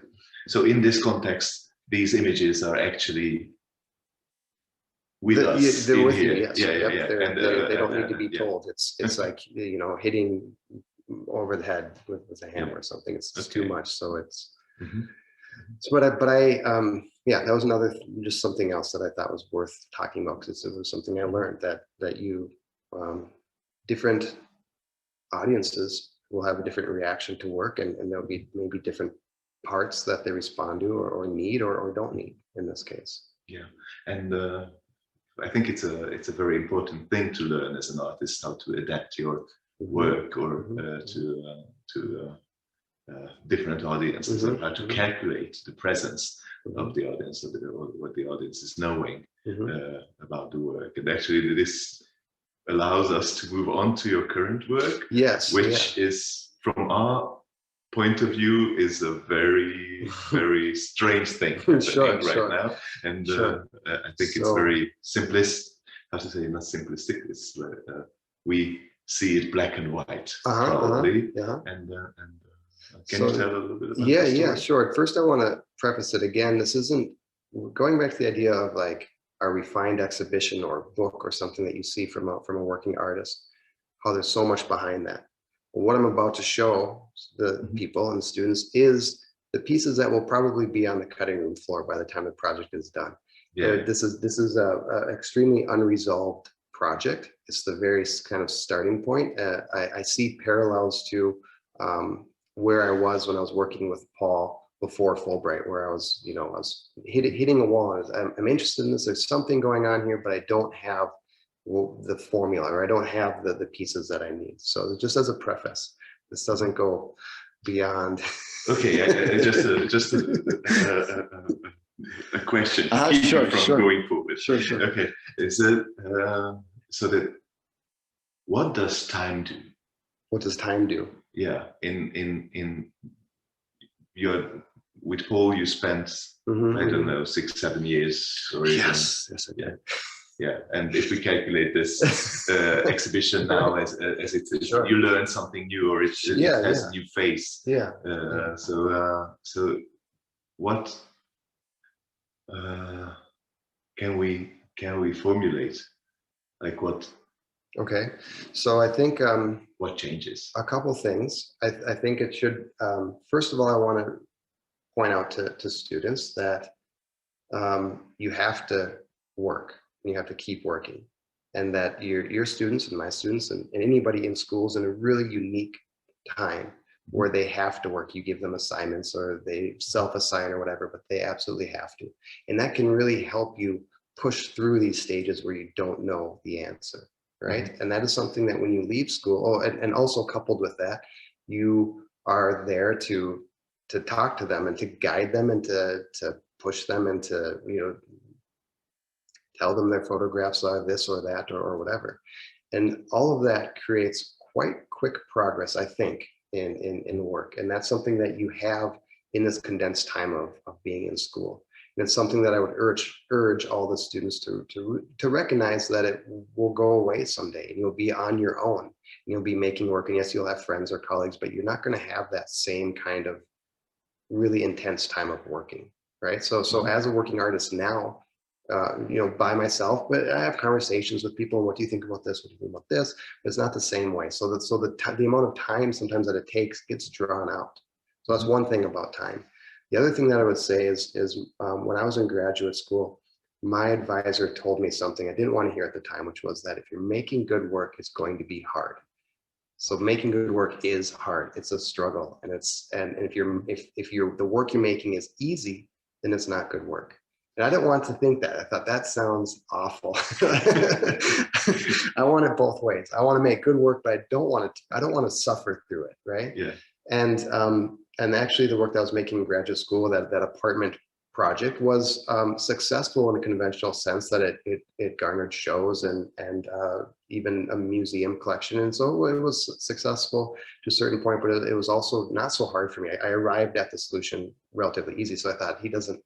Speaker 1: So in this context, these images are actually with us.
Speaker 2: They're with
Speaker 1: here.
Speaker 2: me, yes.
Speaker 1: Yeah.
Speaker 2: They don't need to be told. It's like, hitting over the head with a hammer or something. It's just too much. So it's, so, but I that was just something else that I thought was worth talking about, because it was something I learned that different audiences will have a different reaction to work, and there'll be maybe different parts that they respond to or need or don't need in this case.
Speaker 1: Yeah, and I think it's a very important thing to learn as an artist, how to adapt your work or to different audiences and how to calculate the presence of the audience, or what the audience is knowing about the work. And actually this allows us to move on to your current work, which is, from our point of view, is a very, very strange thing right now. And I think it's very how to say, not simplistic, it's we see it black and white, probably. And can you tell a little bit about the story?
Speaker 2: Sure. First, I want to preface it again. This isn't, going back to the idea of like a refined exhibition or book or something that you see from a working artist, how there's so much behind that. Well, what I'm about to show the people and the students is the pieces that will probably be on the cutting room floor by the time the project is done. This is a extremely unresolved project. It's the very kind of starting point. I see parallels to where I was when I was working with Paul before Fulbright, where I was, I was hitting a wall. I'm interested in this. There's something going on here, but I don't have the formula, or I don't have the pieces that I need. So just as a preface, this doesn't go beyond.
Speaker 1: Okay, just a question to keep you from going forward. Sure. Okay, is it so that what does time do?
Speaker 2: What does time do?
Speaker 1: Yeah, in your, with Paul, you spent I don't know, 6-7 years, or
Speaker 2: yes, I did.
Speaker 1: Yeah, and if we calculate this exhibition now as it is, you learn something new, or it has a new face. So what can we formulate? Like what?
Speaker 2: Okay, so I think
Speaker 1: what changes?
Speaker 2: A couple things. I think it should. First of all, I want to point out to students that you have to work. You have to keep working, and that your students and my students and anybody in schools in a really unique time where they have to work. You give them assignments, or they self-assign or whatever, but they absolutely have to. And that can really help you push through these stages where you don't know the answer, right? And that is something that when you leave school, and also coupled with that, you are there to talk to them and to guide them and to push them and to, tell them their photographs are this or that or whatever. And all of that creates quite quick progress, I think, in work. And that's something that you have in this condensed time of being in school. And it's something that I would urge all the students to recognize, that it will go away someday, and you'll be on your own. And you'll be making work, and yes, you'll have friends or colleagues, but you're not going to have that same kind of really intense time of working, right? So as a working artist now, by myself, but I have conversations with people. What do you think about this? What do you think about this? But it's not the same way. So the amount of time sometimes that it takes gets drawn out. So that's one thing about time. The other thing that I would say is when I was in graduate school, my advisor told me something I didn't want to hear at the time, which was that if you're making good work, it's going to be hard. So making good work is hard. It's a struggle, and if the work you're making is easy, then it's not good work. And I didn't want to think that. I thought that sounds awful. I want it both ways. I want to make good work, but I don't want to suffer through it, right?
Speaker 1: Yeah.
Speaker 2: And actually, the work that I was making in graduate school, that apartment project, was successful in a conventional sense, that it garnered shows and even a museum collection, and so it was successful to a certain point. But it was also not so hard for me. I arrived at the solution relatively easy. So I thought, he doesn't.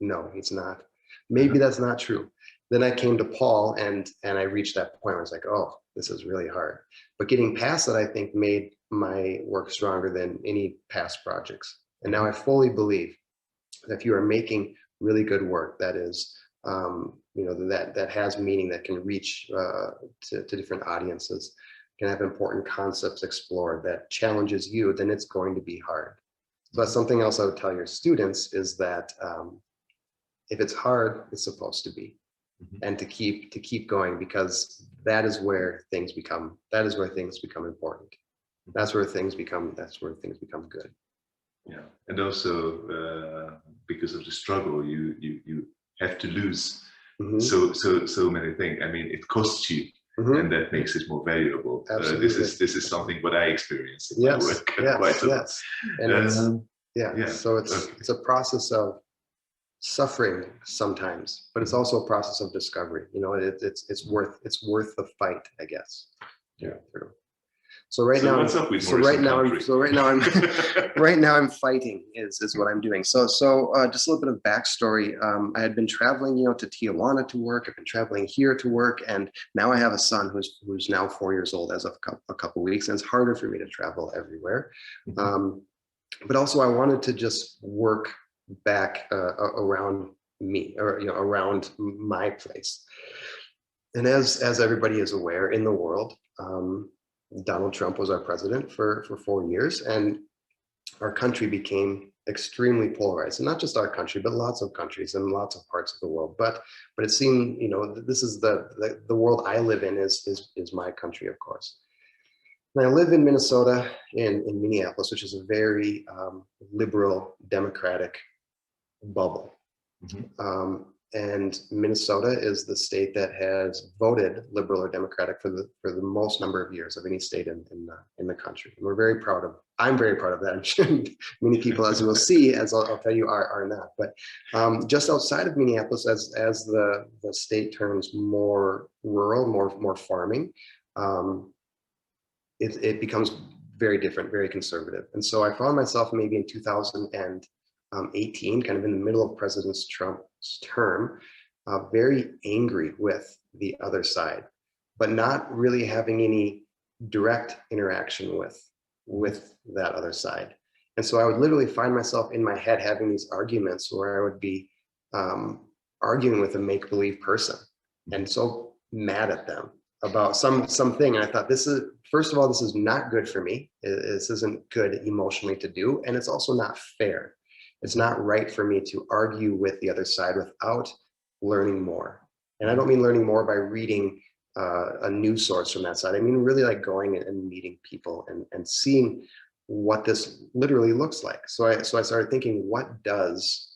Speaker 2: No, he's not. Maybe that's not true. Then I came to Paul, and I reached that point where I was like, oh, this is really hard. But getting past that, I think, made my work stronger than any past projects. And now I fully believe that if you are making really good work, that is, that has meaning, that can reach to different audiences, can have important concepts explored, that challenges you, then it's going to be hard. So that's something else I would tell your students, is that if it's hard, it's supposed to be, and to keep going, because that is where things become important. That's where things become good.
Speaker 1: Yeah, and also because of the struggle, you have to lose so many things. I mean, it costs you and that makes it more valuable. This is something what I experience in my work quite a lot.
Speaker 2: And so it's a process of suffering sometimes, but it's also a process of discovery. You know, it's worth the fight, I guess. Yeah. So right now I'm fighting is what I'm doing. So just a little bit of backstory. I had been traveling, you know, to Tijuana to work. I've been traveling here to work, and now I have a son who's now 4 years old as of a couple of weeks, and it's harder for me to travel everywhere. But also I wanted to just work back around me, or you know, around my place. And as everybody is aware in the world, Donald Trump was our president for 4 years, and our country became extremely polarized. And not just our country, but lots of countries and lots of parts of the world. But it seemed, you know, this is the world I live in is my country, of course. And I live in Minnesota, in Minneapolis, which is a very liberal, democratic bubble. And Minnesota is the state that has voted liberal or democratic for the most number of years of any state in the country. And we're very proud of. I'm very proud of that. I'm sure many people, as we'll see, as I'll tell you, are not. But just outside of Minneapolis, as the state turns more rural, more farming, it becomes very different, very conservative. And so I found myself maybe in 2018, kind of in the middle of President Trump's term, very angry with the other side, but not really having any direct interaction with that other side. And so I would literally find myself in my head having these arguments where I would be arguing with a make-believe person, and so mad at them about something. And I thought, first of all, this is not good for me. This isn't good emotionally to do, and it's also not fair. It's not right for me to argue with the other side without learning more. And I don't mean learning more by reading a news source from that side. I mean really like going and meeting people and seeing what this literally looks like. So I started thinking, what does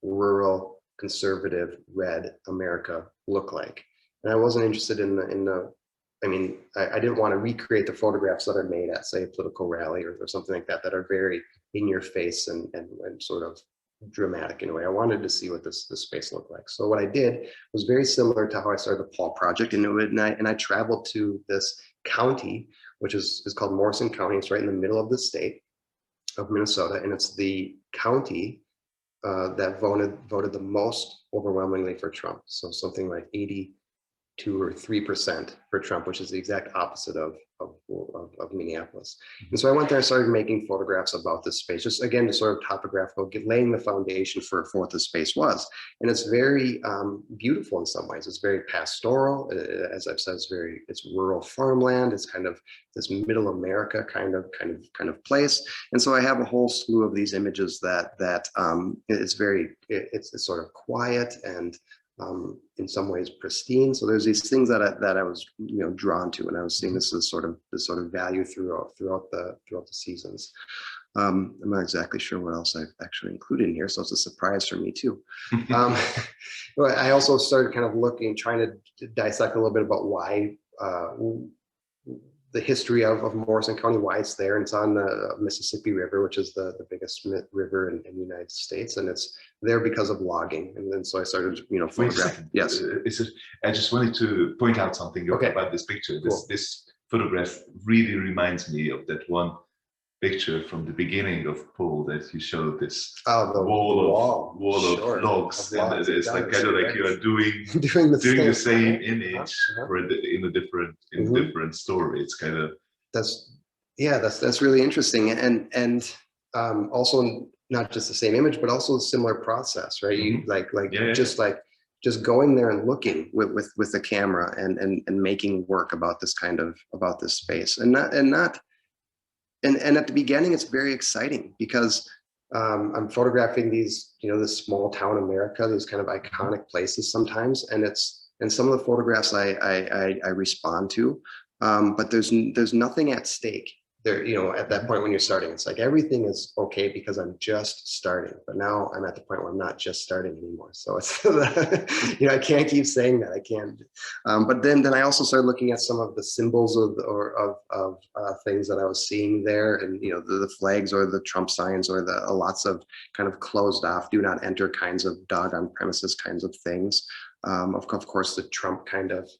Speaker 2: rural, conservative, red America look like? And I wasn't interested in the I mean, I didn't want to recreate the photographs that are made at, say, a political rally or something like that are very in your face and sort of dramatic in a way. I wanted to see what this space looked like. So what I did was very similar to how I started the Paul Project, and I traveled to this county, which is called Morrison County. It's right in the middle of the state of Minnesota, and it's the county that voted the most overwhelmingly for Trump. So something like 82 or 3% for Trump, which is the exact opposite of Minneapolis. And so I went there and started making photographs about this space, just again, to sort of topographical, laying the foundation for what the space was. And it's very beautiful in some ways. It's very pastoral, as I've said. It's rural farmland. It's kind of this middle America kind of place. And so I have a whole slew of these images that it's sort of quiet and in some ways pristine. So there's these things that I was drawn to, and I was seeing this sort of value throughout the seasons. I'm not exactly sure what else I've actually included in here, so it's a surprise for me too. I also started kind of trying to dissect a little bit about why the history of Morrison County, why it's there. And it's on the Mississippi River, which is the biggest river in the United States, and it's there because of logging. And then so I started, photographing. Yes.
Speaker 1: I just wanted to point out something about this picture. This photograph really reminds me of that one picture from the beginning of Paul that you showed, this wall of logs, and it's like kind of like you are doing the same image in a different story. It's kind of
Speaker 2: that's really interesting, and also not just the same image, but also a similar process, right? You just going there and looking with the camera and making work about this space, and at the beginning, it's very exciting because I'm photographing these, this small town America, those kind of iconic places sometimes, and some of the photographs I respond to, but there's nothing at stake. there, you know, at that point when you're starting, it's like everything is okay because I'm just starting. But now I'm at the point where I'm not just starting anymore. So it's, you know, I can't keep saying that. I can't. But then I also started looking at some of the symbols of things that I was seeing there, and you know, the flags or the Trump signs or the lots of kind of closed off, do not enter kinds of dog on premises kinds of things. Of course, the Trump kind of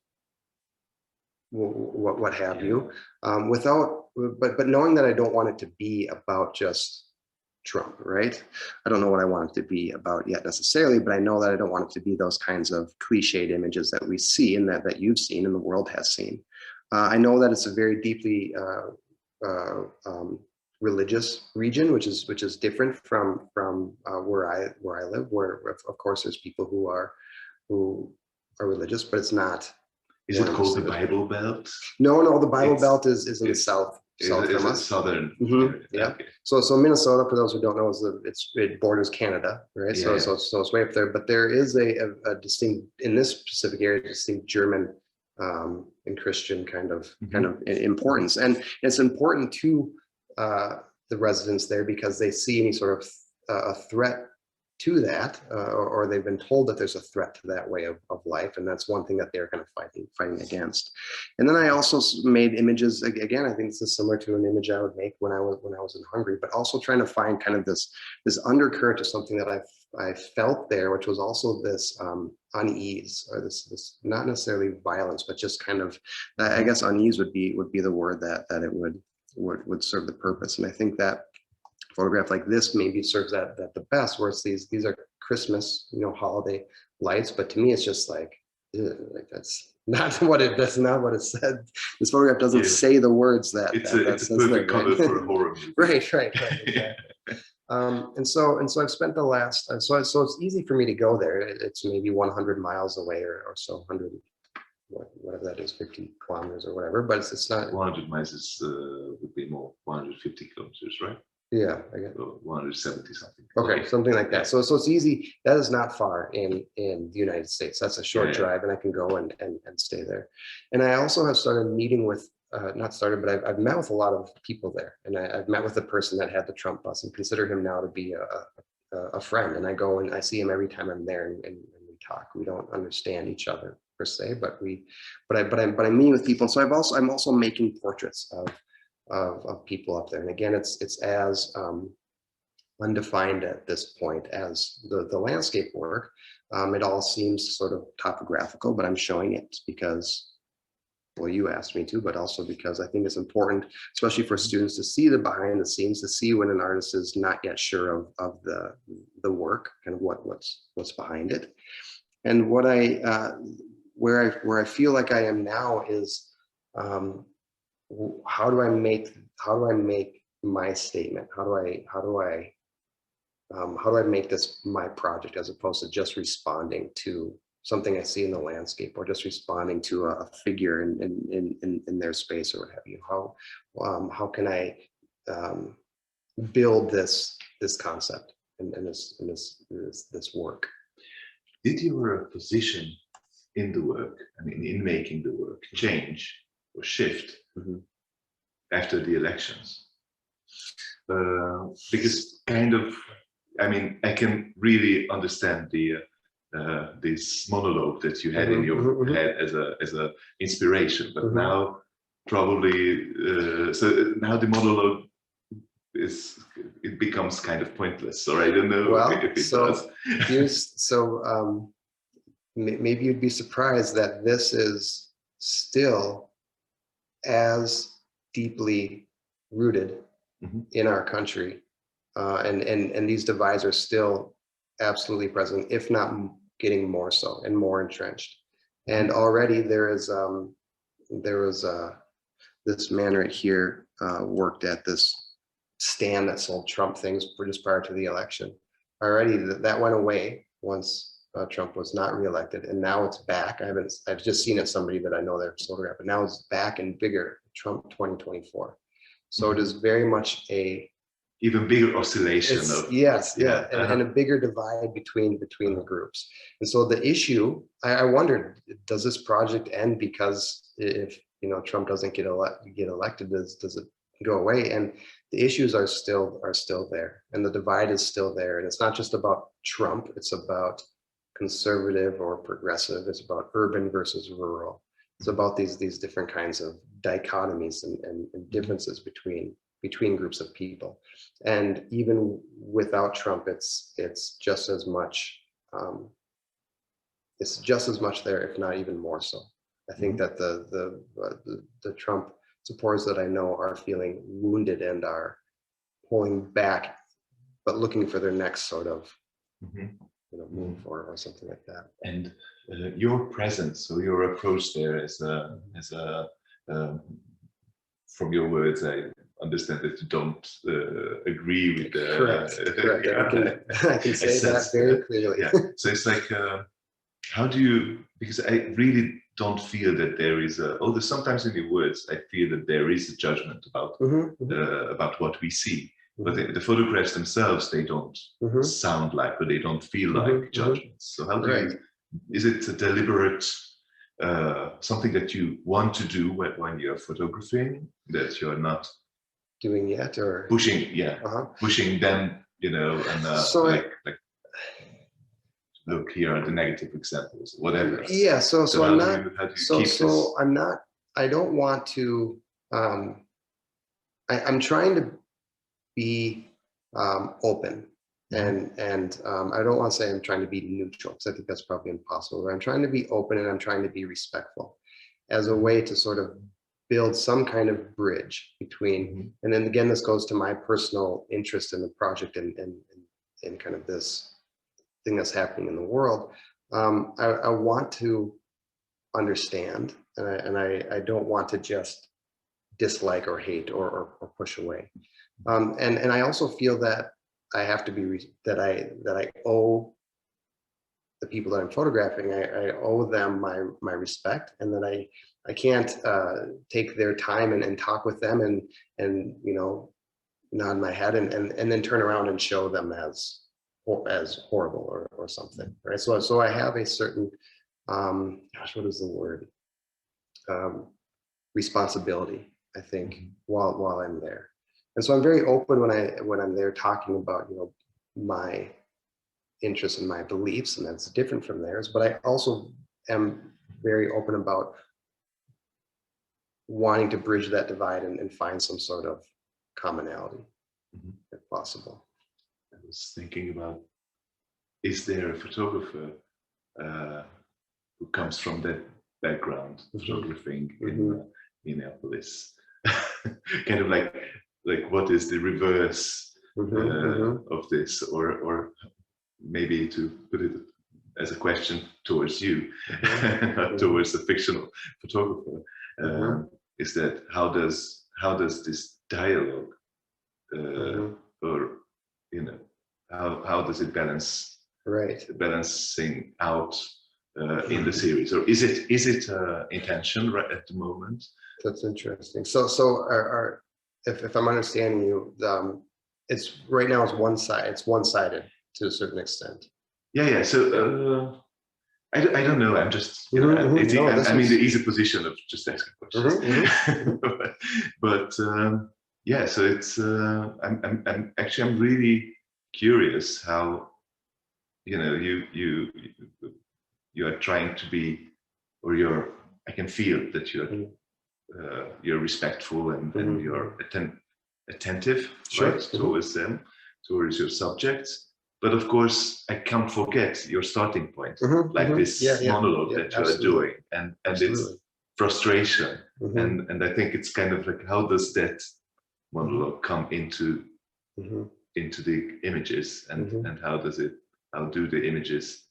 Speaker 2: what have you, but knowing that I don't want it to be about just Trump, right? I don't know what I want it to be about yet necessarily, but I know that I don't want it to be those kinds of cliched images that we see and that you've seen and the world has seen. I know that it's a very deeply religious region, which is different from where I live, where of course there's people who are religious, but it's not.
Speaker 1: Is it called the Bible Belt?
Speaker 2: No, the Bible Belt is in the south from us.
Speaker 1: Southern.
Speaker 2: Yeah.
Speaker 1: Okay.
Speaker 2: So Minnesota, for those who don't know, it borders Canada, right?
Speaker 1: Yeah.
Speaker 2: So it's way up there. But there is a distinct, in this specific area, distinct German and Christian kind of importance, and it's important to the residents there because they see any sort of a threat to that, or they've been told that there's a threat to that way of life, and that's one thing that they're kind of fighting against. And then I also made images. Again, I think this is similar to an image I would make when I was in Hungary, but also trying to find kind of this undercurrent of something that I felt there, which was also this unease, or this not necessarily violence, but just kind of I guess unease would be the word that it would serve the purpose. And I think that photograph like this maybe serves that the best, where it's these are Christmas, you know, holiday lights, but to me it's just like that's not what it said. This photograph doesn't say the words that
Speaker 1: it's a perfect color for a horror movie.
Speaker 2: right exactly. And so I've spent the last so it's easy for me to go there. It's maybe 100 miles away or so, 100 whatever that is, 50 kilometers or whatever, but it's not
Speaker 1: 100 miles would be more 150 kilometers, right?
Speaker 2: Yeah, I guess
Speaker 1: 170 something.
Speaker 2: Okay, something like that. So it's easy. That is not far in the United States. That's a short drive, and I can go and stay there. And I also have started meeting with not started, but I've met with a lot of people there, and I've met with the person that had the Trump bus, and consider him now to be a friend. And I go and I see him every time I'm there, and we talk. We don't understand each other per se, but I'm meeting with people. So I'm also making portraits of people up there, and again, it's as undefined at this point as the landscape work. It all seems sort of topographical, but I'm showing it because, well, you asked me to, but also because I think it's important, especially for students, to see the behind the scenes, to see when an artist is not yet sure of the work, kind of what's behind it. And what where I feel like I am now is how do I make my statement? How do I make this my project, as opposed to just responding to something I see in the landscape, or just responding to a figure in their space or what have you? How can I build this concept and this work?
Speaker 1: Did your position in the work, I mean, in making the work, change or shift after the elections? Because kind of, I mean, I can really understand the this monologue that you had in your head as a inspiration, but now probably so now the monologue becomes kind of pointless, or I don't know.
Speaker 2: Well,
Speaker 1: if it does.
Speaker 2: Maybe you'd be surprised that this is still as deeply rooted in our country, and these divides are still absolutely present, if not getting more so and more entrenched. And already there was this man right here worked at this stand that sold Trump things just prior to the election. Already that went away once Trump was not reelected, and now it's back. I've just seen it, somebody that I know their photograph, but now it's back and bigger, Trump 2024. So it is very much a
Speaker 1: even bigger oscillation of
Speaker 2: and a bigger divide between the groups. And so the issue, I wondered, does this project end because if Trump doesn't get elected, does it go away. And the issues are still there, and the divide is still there. And it's not just about Trump, it's about conservative or progressive, it's about urban versus rural. It's about these different kinds of dichotomies and differences between groups of people. And even without Trump, it's just as much there, if not even more so. I think that the Trump supporters that I know are feeling wounded and are pulling back, but looking for their next sort of move or something like that.
Speaker 1: And your presence, so your approach there as a from your words, I understand that you don't agree with the
Speaker 2: correct. I can say that very clearly.
Speaker 1: Yeah. So it's like, how do you, because I really don't feel that there is although sometimes in your words I feel that there is a judgment about about what we see, but the photographs themselves, they don't sound like, or they don't feel like judgments. So how do you, is it a deliberate something that you want to do when you're photographing, that you're not
Speaker 2: doing yet, or
Speaker 1: pushing pushing them, and
Speaker 2: so
Speaker 1: like look, here are the negative examples, whatever.
Speaker 2: Yeah, so I'm not,
Speaker 1: I'm not,
Speaker 2: I don't want to, I'm trying to be open, and I don't want to say I'm trying to be neutral, because I think that's probably impossible, but I'm trying to be open, and I'm trying to be respectful as a way to sort of build some kind of bridge between, and then again, this goes to my personal interest in the project and kind of this thing that's happening in the world. I want to understand, and I don't want to just dislike or hate or push away. And I also feel that I have to be, that I owe the people that I'm photographing, I owe them my respect, and that I can't take their time and talk with them and nod my head and then turn around and show them as horrible or something, right? So I have a certain, what is the word? Responsibility, I think, while I'm there. And so I'm very open when I'm there talking about, my interests and my beliefs, and that's different from theirs. But I also am very open about wanting to bridge that divide and find some sort of commonality, if possible.
Speaker 1: I was thinking about, is there a photographer who comes from that background, photographing in Minneapolis? Kind of like what is the reverse of this, or maybe to put it as a question towards you, not towards the fictional photographer, is that how does this dialogue, or how does it balance, balancing out in the series, or is it intention right at the moment?
Speaker 2: That's interesting. So if I'm understanding you, it's right now it's one-sided to a certain extent.
Speaker 1: Yeah. So I don't know. I'm just I'm in the easy position of just asking questions. But yeah. So it's I'm really curious how you are trying to be, or I can feel that you're respectful and you're attentive, right, towards them, towards your subjects. But of course, I can't forget your starting point, like this monologue that you are doing, and it's frustration, and I think it's kind of like, how does that monologue come into the images, and how do the images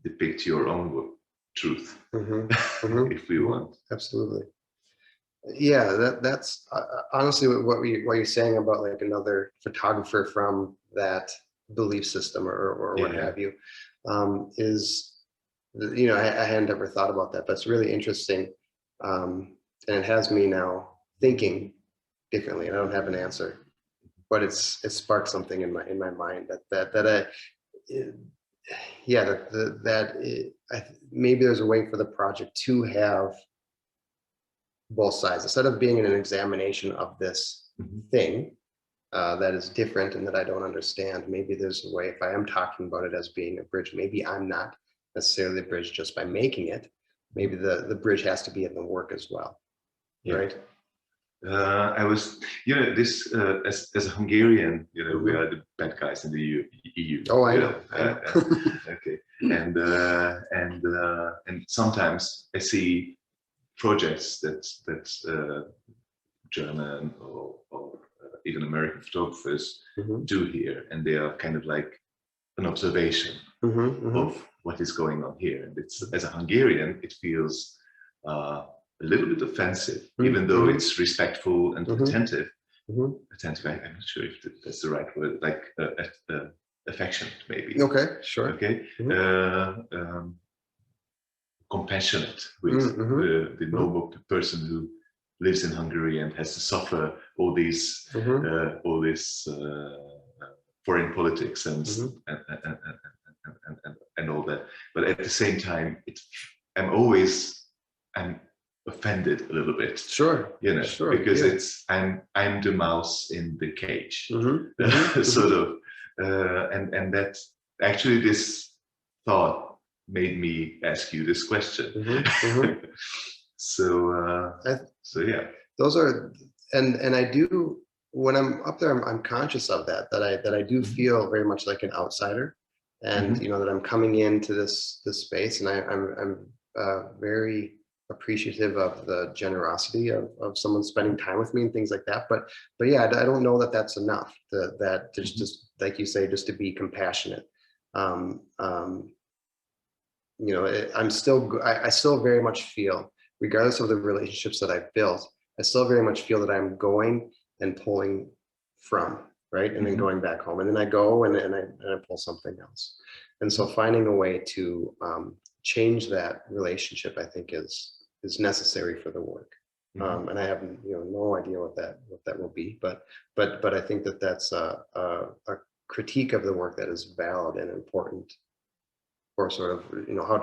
Speaker 1: depict your own truth, if we want?
Speaker 2: Absolutely. Yeah, that's honestly what you're saying about like another photographer from that belief system or what have you, is, I hadn't ever thought about that, but it's really interesting, and it has me now thinking differently. I don't have an answer, but it sparked something in my mind maybe there's a way for the project to have both sides, instead of being an examination of this thing that is different and that I don't understand. Maybe there's a way, if I am talking about it as being a bridge, maybe I'm not necessarily a bridge just by making it. Maybe the bridge has to be in the work as well, right?
Speaker 1: I was, this as a Hungarian, we are the bad guys in the EU.
Speaker 2: Oh, I know.
Speaker 1: Okay, and sometimes I see projects that German or even American photographers do here, and they are kind of like an observation of what is going on here. And it's, as a Hungarian, it feels a little bit offensive, even though it's respectful and attentive. Attentive, I'm not sure if that's the right word, like affectionate, maybe.
Speaker 2: Okay, sure.
Speaker 1: Okay. Compassionate with the noble person who lives in Hungary and has to suffer all these foreign politics and all that. But at the same time, I'm offended a little bit.
Speaker 2: Sure.
Speaker 1: Because I'm the mouse in the cage, sort of, and that actually this thought made me ask you this question. So yeah,
Speaker 2: those are, and I do, when I'm up there, I'm conscious of that I do feel very much like an outsider, and that I'm coming into this space, and I'm very appreciative of the generosity of someone spending time with me and things like that. But yeah, I don't know that that's enough. That just like you say, just to be compassionate. I still very much feel, regardless of the relationships that I've built, I still very much feel that I'm going and pulling from, right? And then going back home, and then I go and I pull something else. And so finding a way to change that relationship, I think is necessary for the work. And I have no idea what that will be, but I think that that's a critique of the work that is valid and important, or sort of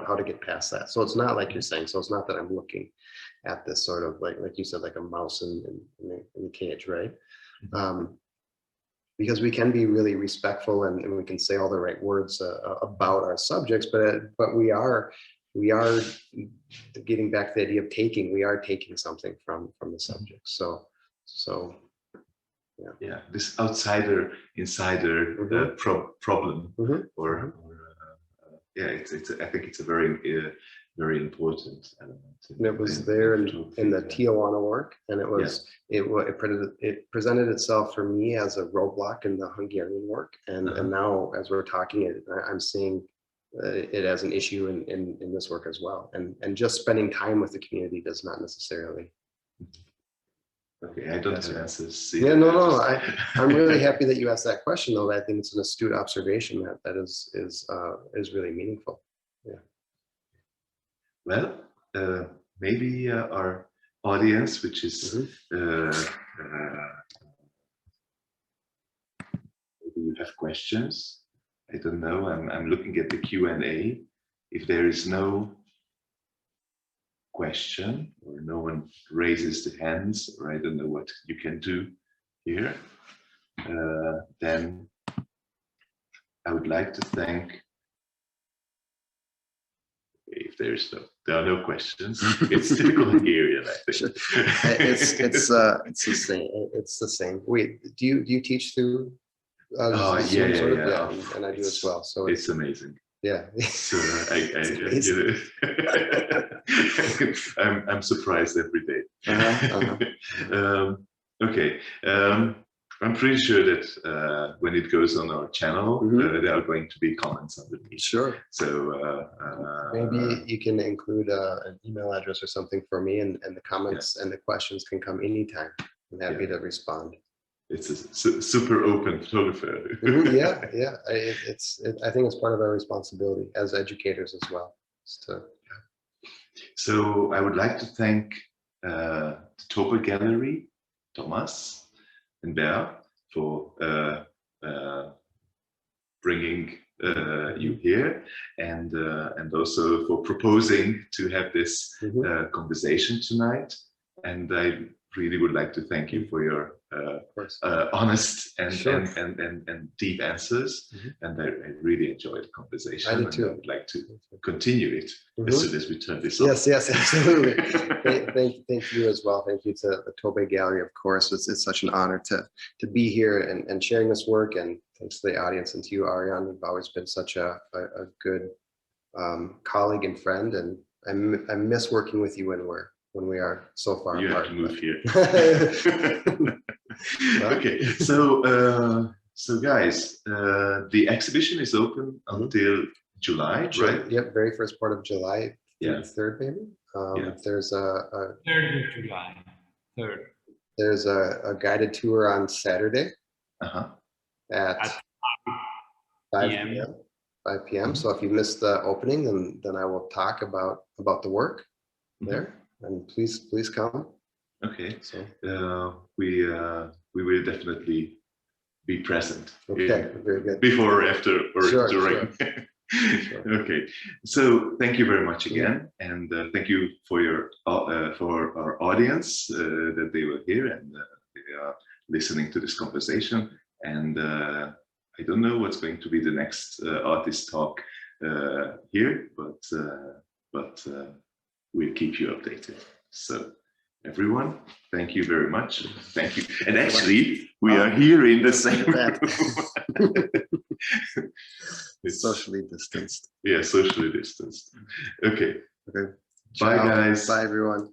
Speaker 2: how to get past that. So it's not like you're saying, so it's not that I'm looking at this sort of like you said, like a mouse in the cage, right? Because we can be really respectful and we can say all the right words about our subjects, but we are getting back to the idea of taking. We are taking something from the subject. So
Speaker 1: yeah, this outsider insider problem, yeah, I think it's a very important element.
Speaker 2: And it was there in the Tijuana work, and it was it presented itself for me as a roadblock in the Hungarian work, and now as we're talking, I'm seeing it as an issue in this work as well. And just spending time with the community does not necessarily.
Speaker 1: Okay, I don't have answers.
Speaker 2: Yeah, no. I'm really happy that you asked that question, though. I think it's an astute observation that is really meaningful. Yeah.
Speaker 1: Well, maybe our audience, which is maybe you have questions. I don't know. I'm looking at the Q&A. If there is no question or no one raises the hands, or I don't know what you can do here, then I would like to thank. If there are no questions, it's typical Hungarian, I think.
Speaker 2: It's the same. It's the same. Wait, do you teach through?
Speaker 1: Yeah.
Speaker 2: And I do as well. So
Speaker 1: it's amazing.
Speaker 2: Yeah.
Speaker 1: So I'm surprised every day. Okay. I'm pretty sure that when it goes on our channel, there are going to be comments underneath. Sure. So
Speaker 2: maybe you can include an email address or something for me, and the comments and the questions can come anytime. I'm happy to respond.
Speaker 1: It's a super open photographer.
Speaker 2: Yeah. I think it's part of our responsibility as educators as well.
Speaker 1: So I would like to thank the TOBE Gallery, Thomas and Bear, for bringing you here, and also for proposing to have this conversation tonight. And I really would like to thank you for your honest and,
Speaker 2: Sure.
Speaker 1: and deep answers. And I really enjoyed the conversation.
Speaker 2: I did too.
Speaker 1: I would like to continue it as soon as we turn this off.
Speaker 2: Yes, absolutely. thank you as well. Thank you to the TOBE Gallery, of course. It's such an honor to be here and sharing this work. And thanks to the audience and to you, Ariane. You've always been such a good colleague and friend. And I miss working with you when we are so far
Speaker 1: you
Speaker 2: apart.
Speaker 1: You have to move here. Okay, so guys, the exhibition is open until July, right?
Speaker 2: Yep, very first part of July,
Speaker 1: Yeah.
Speaker 2: 3rd maybe. There's a
Speaker 3: 3rd of July. 3rd.
Speaker 2: There's a guided tour on Saturday at 5 p.m. 5 p.m. So if you missed the opening, then I will talk about the work there, and please come.
Speaker 1: Okay.
Speaker 2: So
Speaker 1: we will definitely be present.
Speaker 2: okay, very good.
Speaker 1: Before, or after, or during.
Speaker 2: Sure.
Speaker 1: Okay. So thank you very much again, and thank you for our audience that they were here and they are listening to this conversation. And I don't know what's going to be the next artist talk here, but we'll keep you updated. So everyone, thank you very much. Thank you. And actually, we are here in the same room.
Speaker 2: It's socially distanced.
Speaker 1: Yeah, socially distanced. Okay.
Speaker 2: Okay.
Speaker 1: Bye, guys.
Speaker 2: Bye, everyone.